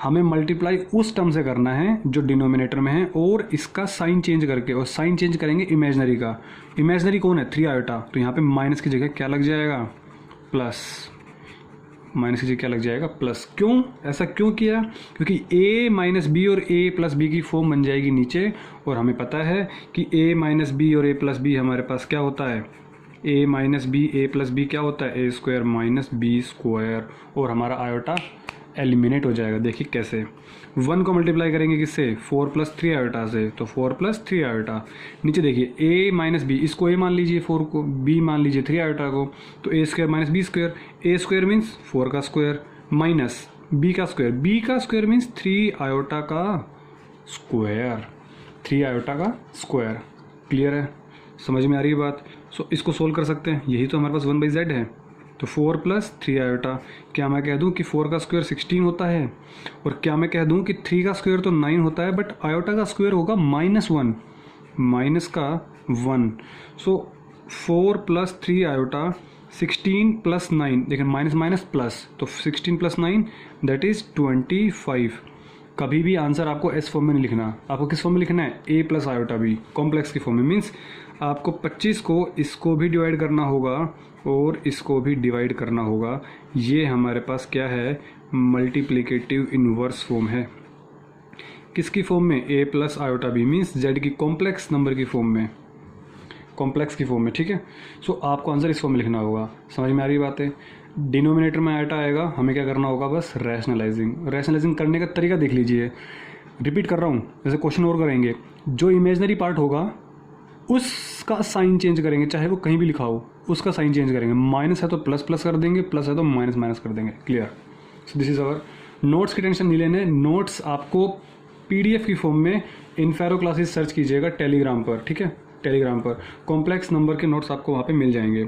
हमें मल्टीप्लाई उस टर्म से करना है जो डिनोमिनेटर में है, और इसका साइन चेंज करके, और साइन चेंज करेंगे इमेजिनरी का। इमेजिनरी कौन है, 3 आयोटा, तो यहाँ पे माइनस की जगह क्या लग जाएगा, प्लस। माइनस की जगह क्या लग जाएगा, प्लस। क्यों, ऐसा क्यों किया, क्योंकि a - b और a + b की फॉर्म बन जाएगी नीचे, और हमें पता है कि a - b और a + b हमारे पास क्या होता है, a - b a + b क्या होता है, a² - b², और हमारा आयोटा एलिमिनेट हो जाएगा। देखिए कैसे, 1 को मल्टीप्लाई करेंगे किससे, 4 + 3 आयोटा से, तो 4 + 3 आयोटा। नीचे देखिए a - b, इसको a मान लीजिए, 4 को b मान लीजिए 3 आयोटा को, तो a² - b², a² मीन्स 4 का स्क्वायर माइनस b का स्क्वायर, b का स्क्वायर मीन्स 3 आयोटा का स्क्वायर, 3 आयोटा का स्क्वायर। क्लियर है, समझ में आ रही है बात। सो इसको सोल्व कर सकते हैं, यही तो हमारे पास 1/z है। तो 4 + 3 आयोटा, क्या मैं कह दूं कि 4 का स्क्वायर 16 होता है, और क्या मैं कह दूं कि 3 का स्क्वायर तो 9 होता है, बट आयोटा का स्क्वायर होगा -1, माइनस का 1। सो 4 + 3 आयोटा, 16 + 9, देखिए माइनस माइनस प्लस, तो 16 + 9 दैट इज़ 25। कभी भी आंसर आपको एस फॉर्म में नहीं लिखना, आपको किस फॉर्म में लिखना है, a + आयोटा b कॉम्प्लेक्स की फॉर्म में। मीन्स आपको 25 को इसको भी डिवाइड करना होगा और इसको भी डिवाइड करना होगा। ये हमारे पास क्या है, मल्टीप्लिकेटिव इनवर्स फॉर्म है। किसकी फॉर्म में, a + iota b means z की कॉम्प्लेक्स नंबर की फॉर्म में, कॉम्प्लेक्स की फॉर्म में, ठीक है। सो आपको आंसर इस फॉर्म में लिखना होगा। समझ में आ रही बात है। डिनोमिनेटर में आयोटा आएगा, हमें क्या करना होगा, बस रैशनलाइजिंग करने का तरीका देख लीजिए। रिपीट कर रहा हूँ, जैसे क्वेश्चन और करेंगे, जो इमेजिनरी पार्ट होगा उसका साइन चेंज करेंगे, चाहे वो कहीं भी लिखा हो, उसका साइन चेंज करेंगे। माइनस है तो प्लस प्लस कर देंगे, प्लस है तो माइनस माइनस कर देंगे। Clear. So this is our notes की टेंशन नहीं लेने। नोट्स आपको PDF की फॉर्म में इनफेरो क्लासेस सर्च कीजिएगा टेलीग्राम पर, ठीक है, टेलीग्राम पर कॉम्प्लेक्स नंबर के नोट्स आपको वहाँ पे मिल जाएंगे।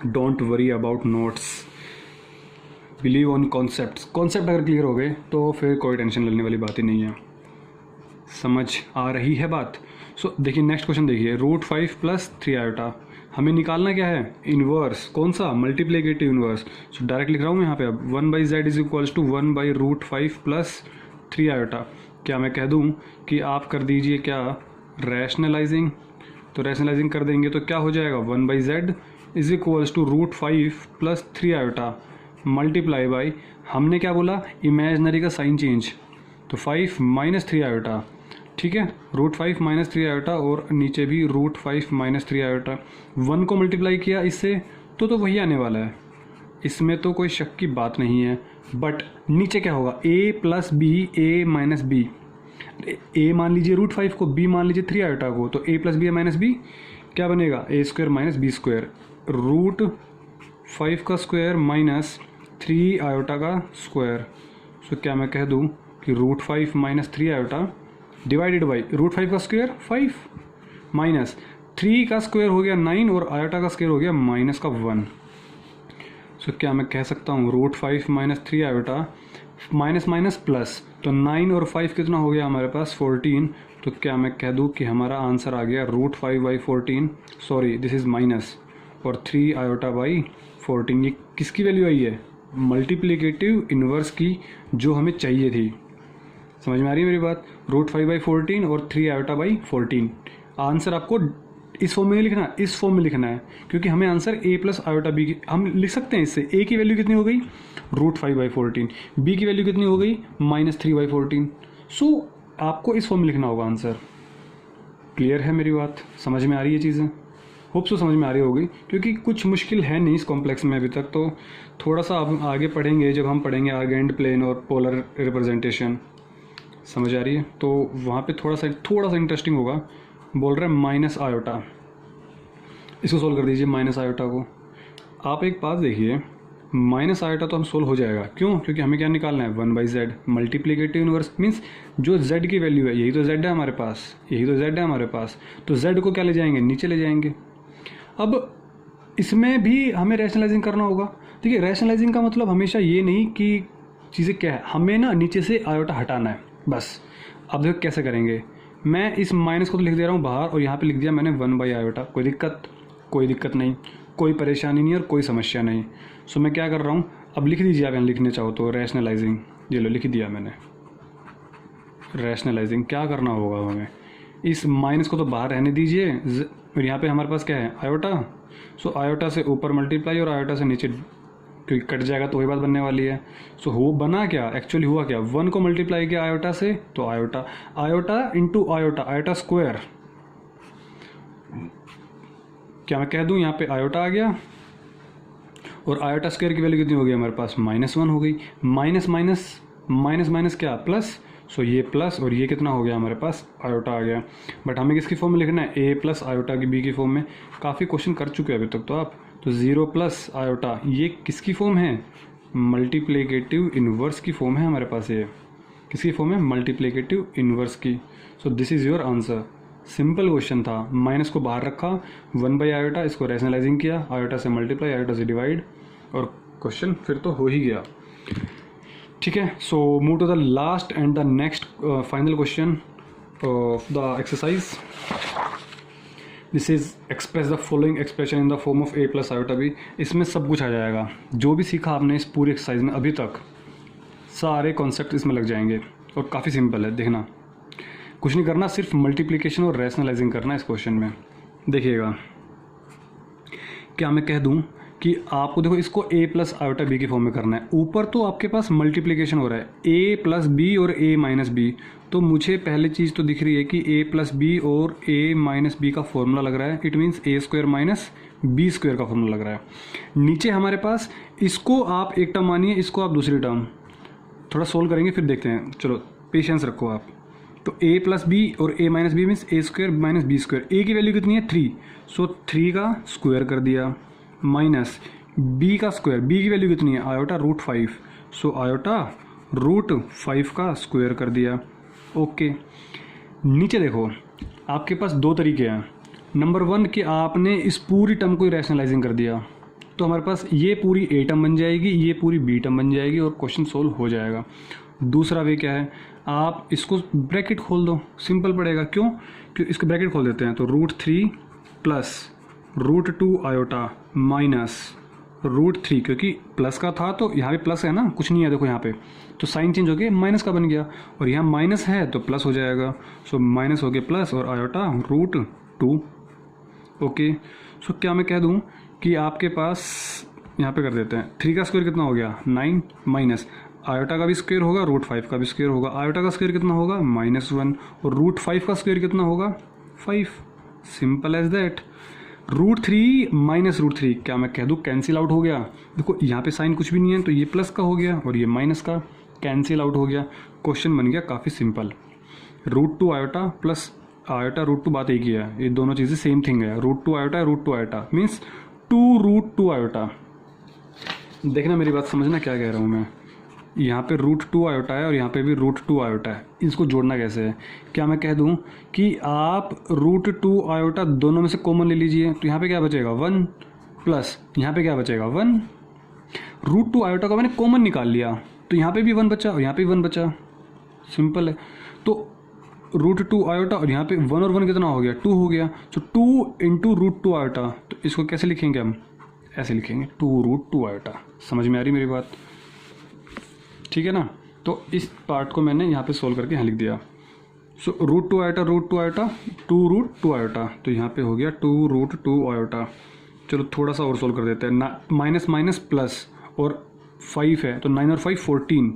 Don't worry about notes, believe on concept अगर क्लियर हो गए तो फिर कोई टेंशन लेने वाली बात ही नहीं है। समझ आ रही है बात। सो देखिए नेक्स्ट क्वेश्चन देखिए, √5 + 3 आयोटा, हमें निकालना क्या है, इनवर्स। कौन सा, मल्टीप्लिकेटिव इनवर्स। सो डायरेक्ट लिख रहा हूँ मैं यहाँ पे, अब 1/z = 1/√5 + 3 आयोटा। क्या मैं कह दूँ कि आप कर दीजिए क्या, रैशनलाइजिंग। तो रैशनलाइजिंग कर देंगे तो क्या हो जाएगा, 1/z = √5 + 3 आयोटा मल्टीप्लाई बाई, हमने क्या बोला, इमेजिनरी का साइन चेंज, तो 5 माइनस 3 आयोटा, ठीक है, √5 माइनस 3 आयोटा, और नीचे भी √5 माइनस 3 आयोटा। 1 को मल्टीप्लाई किया इससे तो वही आने वाला है, इसमें तो कोई शक की बात नहीं है। बट नीचे क्या होगा, a plus b, a minus b, a मान लीजिए √5 को, b मान लीजिए 3 आयोटा को, तो a plus b minus b क्या बनेगा, a² माइनस b², √5 का स्क्वायर माइनस 3 आयोटा का स्क्वायर। सो क्या मैं कह दूँ कि √5 माइनस 3 आयोटा डिवाइडेड बाई √5 का स्क्वायर 5 माइनस 3 का स्क्वायर हो गया 9 और आयोटा का स्क्वायर हो गया माइनस का 1। सो क्या मैं कह सकता हूँ √5 minus 3 iota minus minus plus, तो 9 और 5 कितना हो गया हमारे पास 14। तो क्या मैं कह दूँ कि हमारा आंसर आ गया √5/14, सॉरी दिस इज़ माइनस, और 3 आयोटा बाई 14। ये किसकी वैल्यू आई है, मल्टीप्लिकेटिव इन्वर्स की, जो हमें चाहिए थी। समझ में आ रही है मेरी बात, √5/14 और 3 आयोटा बाई 14। आंसर आपको इस फॉर्म में लिखना है, इस फॉर्म में लिखना है, क्योंकि हमें answer a plus iota b की हम लिख सकते हैं। इससे a की वैल्यू कितनी हो गई √5/14, b की वैल्यू कितनी हो गई -3/14। सो आपको इस फॉर्म में लिखना होगा आंसर। क्लियर है मेरी बात, समझ में आ रही है चीज़ें, होप सो समझ में आ रही होगी, क्योंकि कुछ मुश्किल है नहीं इस कॉम्प्लेक्स में अभी तक। तो थोड़ा सा आप आगे पढ़ेंगे जब हम पढ़ेंगे आर्गेंड प्लेन और पोलर रिप्रेजेंटेशन, समझ आ रही है, तो वहाँ पे थोड़ा सा इंटरेस्टिंग होगा। बोल रहे हैं माइनस आयोटा, इसको सोल्व कर दीजिए माइनस आयोटा को। आप एक बात देखिए, माइनस आयोटा तो हम सोल्व हो जाएगा, क्यों, क्योंकि हमें क्या निकालना है 1/z। मल्टीप्लिकेटिव इनवर्स मीन्स जो z की वैल्यू है, यही तो z है हमारे पास, यही तो z है हमारे पास, तो z को क्या ले जाएंगे, नीचे ले जाएंगे। अब इसमें भी हमें रैशनलाइजिंग करना होगा। देखिए रैशनलाइजिंग का मतलब हमेशा ये नहीं कि चीज़ें क्या है, हमें ना नीचे से आयोटा हटाना है बस। अब देखो कैसे करेंगे, मैं इस माइनस को तो लिख दे रहा हूँ बाहर, और यहाँ पे लिख दिया मैंने 1/आयोटा। कोई दिक्कत नहीं, कोई परेशानी नहीं और कोई समस्या नहीं। सो मैं क्या कर रहा हूँ, अब लिख दीजिए आप यहाँ लिखने चाहो तो, रैशनलाइजिंग, ये लो लिख दिया मैंने। रैशनलाइजिंग क्या करना होगा हमें, इस माइनस को तो बाहर रहने दीजिए, और यहाँ पे हमारे पास क्या है आयोटा। सो आयोटा से ऊपर मल्टीप्लाई और आयोटा से नीचे, क्योंकि कट जाएगा तो वही बात बनने वाली है। सो हो बना क्या, एक्चुअली हुआ क्या, 1 को मल्टीप्लाई किया आयोटा से, तो आयोटा इंटू आयोटा स्क्वायर। क्या मैं कह दूं यहाँ पे आयोटा आ गया, और आयोटा स्क्वायर की वैल्यू कितनी हो गई हमारे पास -1 हो गई। माइनस माइनस क्या प्लस, सो ये प्लस, और ये कितना हो गया हमारे पास आयोटा आ गया। बट हमें किसकी फॉर्म में लिखना है, a प्लस आयोटा की b की फॉर्म में। काफ़ी क्वेश्चन कर चुके हैं अभी तक तो आप, तो 0 प्लस आयोटा ये किसकी फॉर्म है, मल्टीप्लिकेटिव इन्वर्स की फॉर्म है हमारे पास। ये किसकी फॉर्म है, मल्टीप्लिकेटिव इन्वर्स की। So this is your answer. Simple question था, माइनस को बाहर रखा, 1/आयोटा, इसको रैशनलाइजिंग किया, आयोटा से मल्टीप्लाई, आयोटा से डिवाइड, और क्वेश्चन फिर तो हो ही गया। ठीक है, so move to the last and the next final question of the exercise. This is express the following expression in the form of a plus iota b। इसमें सब कुछ आ जाएगा, जो भी सीखा आपने इस पूरी एक्सरसाइज में अभी तक, सारे कॉन्सेप्ट इसमें लग जाएंगे, और काफ़ी सिंपल है। देखना, कुछ नहीं करना, सिर्फ मल्टीप्लिकेशन और रैशनलाइजिंग करना है इस क्वेश्चन में। देखिएगा, क्या मैं कह दूं कि आपको देखो इसको a प्लस आयोटा b की फॉर्म में करना है। ऊपर तो आपके पास मल्टीप्लिकेशन हो रहा है, a प्लस बी और a माइनस बी, तो मुझे पहले चीज़ तो दिख रही है कि a प्लस बी और a माइनस बी का फॉर्मूला लग रहा है। It means a² minus b² का फॉर्मूला लग रहा है। नीचे हमारे पास, इसको आप एक टर्म मानिए, इसको आप दूसरी टर्म, थोड़ा सोल्व करेंगे फिर देखते हैं, चलो पेशेंस रखो आप। तो a प्लस बी और a minus b means a² minus b²। a की वैल्यू कितनी है 3, सो 3 का स्क्वायर कर दिया, माइनस b का स्क्वायर, b की वैल्यू कितनी है आयोटा √5, सो आयोटा √5 का स्क्वायर कर दिया। ओके, नीचे देखो आपके पास दो तरीके हैं। नंबर 1 कि आपने इस पूरी टर्म को रैशनलाइजिंग कर दिया, तो हमारे पास ये पूरी a टर्म बन जाएगी, ये पूरी b टर्म बन जाएगी, और क्वेश्चन सोल्व हो जाएगा। दूसरा वे क्या है, आप इसको ब्रैकेट खोल दो, सिंपल पड़ेगा। क्यों इसको ब्रैकेट खोल देते हैं, तो √3 प्लस √2 आयोटा माइनस √3, क्योंकि प्लस का था तो यहाँ पे प्लस है ना, कुछ नहीं है देखो यहाँ पे, तो साइन चेंज हो गया, माइनस का बन गया, और यहाँ माइनस है तो प्लस हो जाएगा। सो माइनस हो गया प्लस, और आयोटा √2। ओके, सो क्या मैं कह दूँ कि आपके पास यहाँ पे कर देते हैं, 3 का स्क्वायर कितना हो गया 9, माइनस आयोटा का भी स्क्वायर होगा, √5 का भी स्क्वायर होगा। आयोटा का स्क्वायर कितना होगा? -1, और √5 का स्क्वायर कितना होगा? 5। Simple as that. √3 माइनस √3, क्या मैं कह दूँ कैंसिल आउट हो गया? देखो यहाँ पे साइन कुछ भी नहीं है, तो ये प्लस का हो गया और ये माइनस का, कैंसिल आउट हो गया। क्वेश्चन बन गया काफ़ी सिंपल। √2 आयोटा प्लस आयोटा √2 बात एक ही है, ये दोनों चीज़ें सेम थिंग है। √2 आयोटा है, √2 आयोटा मीन्स 2√2 आयोटा। देखना मेरी बात समझना क्या कह रहा हूँ मैं। यहाँ पे √2 आयोटा है और यहाँ पे भी √2 आयोटा है, इसको जोड़ना कैसे है? क्या मैं कह दूँ कि आप √2 आयोटा दोनों में से कॉमन ले लीजिए, तो यहाँ पे क्या बचेगा? 1 प्लस यहाँ पे क्या बचेगा? 1। √2 आयोटा का मैंने कॉमन निकाल लिया, तो यहाँ पे भी 1 बचा और यहाँ पे भी 1 बचा। सिंपल है। तो √2 आयोटा और यहाँ पे 1 और 1 कितना हो गया? 2 हो गया। तो 2 इंटू √2 आयोटा, तो इसको कैसे लिखेंगे हम? ऐसे लिखेंगे 2√2 आयोटा। समझ में आ रही मेरी बात? ठीक है ना? तो इस पार्ट को मैंने यहाँ पे सोल्व करके यहाँ लिख दिया। सो √2 आयोटा, √2 आयोटा, 2√2 आयोटा, तो यहाँ पे हो गया 2√2 आयोटा। चलो थोड़ा सा और सोल्व कर देते हैं। माइनस माइनस प्लस और 5 है, तो 9 और 5 14,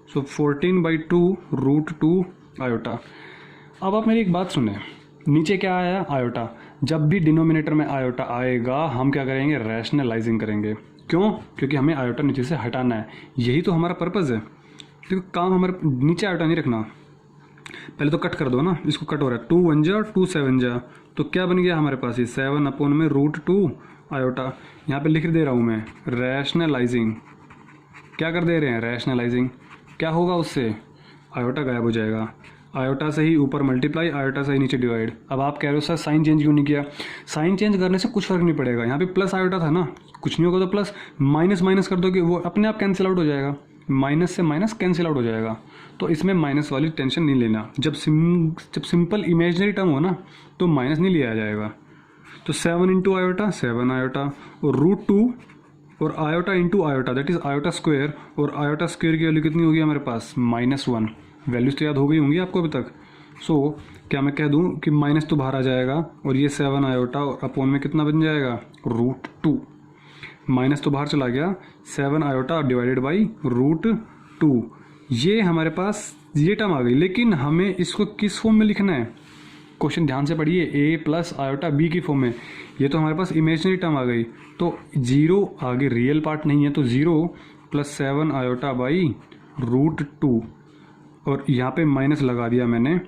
सो 14/2 √2 आयोटा। अब आप मेरी एक बात सुने, नीचे क्या आया? आयोटा। जब भी डिनोमिनेटर में आयोटा आएगा हम क्या करेंगे? रैशनलाइजिंग करेंगे। क्यों? क्योंकि हमें आयोटा नीचे से हटाना है, यही तो हमारा पर्पज़ है। देखो काम हमारे नीचे आयोटा नहीं रखना। पहले तो कट कर दो ना, इसको कट हो रहा है, 2 1 जा 2 7 जा, तो क्या बन गया हमारे पास? ये 7 √2 आयोटा। यहाँ पे लिख दे रहा हूँ मैं रैशनलाइजिंग। क्या कर दे रहे हैं? रैशनलाइजिंग। क्या होगा उससे? आयोटा गायब हो जाएगा। आयोटा से ही ऊपर मल्टीप्लाई, आयोटा से ही नीचे डिवाइड। अब आप कह रहे हो सर साइन चेंज क्यों नहीं किया? साइन चेंज करने से कुछ फर्क नहीं पड़ेगा। यहाँ पे प्लस आयोटा था ना, कुछ नहीं होगा तो प्लस, माइनस माइनस कर दोगे वो अपने आप कैंसिल आउट हो जाएगा। माइनस से माइनस कैंसिल आउट हो जाएगा, तो इसमें माइनस वाली टेंशन नहीं लेना। जब सिंपल इमेजिनरी टर्म हो ना तो माइनस नहीं लिया जाएगा। तो 7 इंटू आयोटा 7 आयोटा, और √2 और iota into iota that is iota square, और आयोटा स्क्वायर की वैल्यू कितनी होगी हमारे पास? -1। वैल्यूज तो याद हो गई होंगी आपको अभी तक। सो क्या मैं कह दूं कि माइनस तो बाहर आ जाएगा और ये 7 आयोटा और अपोन में कितना बन जाएगा? √2। माइनस तो बाहर चला गया, 7 आयोटा डिवाइडेड बाई √2। ये हमारे पास ये टर्म आ गई, लेकिन हमें इसको किस फॉर्म में लिखना है? क्वेश्चन ध्यान से पढ़िए, a प्लस आयोटा b की फॉर्म में। ये तो हमारे पास इमेजिनरी टर्म आ गई, तो 0 आगे रियल पार्ट नहीं है, तो 0 + 7 आयोटा बाई √2, और यहाँ पे माइनस लगा दिया मैंने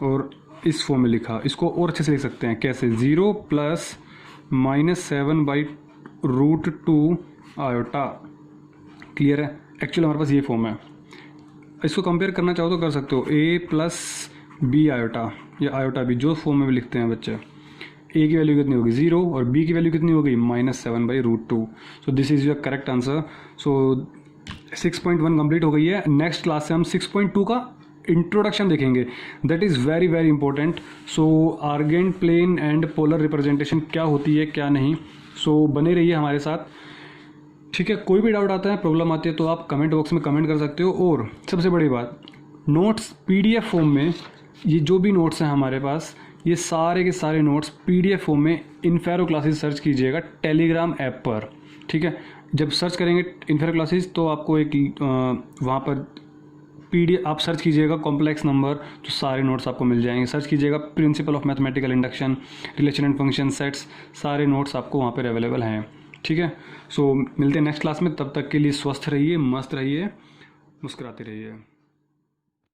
और इस फॉर्म में लिखा। इसको और अच्छे से लिख सकते हैं, कैसे? 0 + -7/√2 आयोटा। क्लियर है? एक्चुअली हमारे पास ये फॉर्म है। इसको कंपेयर करना चाहो तो कर सकते हो, a + b आयोटा, या आयोटा b, जो फॉर्म में भी लिखते हैं बच्चे। a की वैल्यू कितनी होगी? 0, और b की वैल्यू कितनी होगी? -7/√2। सो this is your correct answer. So 6.1 complete हो गई है। नेक्स्ट क्लास से हम 6.2 का इंट्रोडक्शन देखेंगे, that is very very important. So Argand plane and polar representation क्या होती है क्या नहीं, सो बने रहिए हमारे साथ। ठीक है? कोई भी डाउट आता है, प्रॉब्लम आती है, तो आप कमेंट बॉक्स में कमेंट कर सकते हो। और सबसे बड़ी बात, नोट्स PDF फॉर्म में, ये जो भी नोट्स हैं हमारे पास, ये सारे के सारे नोट्स PDF फॉर्म में इनफेरो क्लासेस सर्च कीजिएगा टेलीग्राम ऐप पर। ठीक है? जब सर्च करेंगे इनफेरो क्लासेस तो आपको एक वहाँ पर PDF आप सर्च कीजिएगा कॉम्प्लेक्स नंबर, तो सारे नोट्स आपको मिल जाएंगे। सर्च कीजिएगा principle of mathematical induction, relation and function sets, सारे नोट्स आपको वहाँ पर अवेलेबल हैं। ठीक है? सो मिलते हैं नेक्स्ट क्लास में, तब तक के लिए स्वस्थ रहिए, मस्त रहिए, मुस्कुराते रहिए।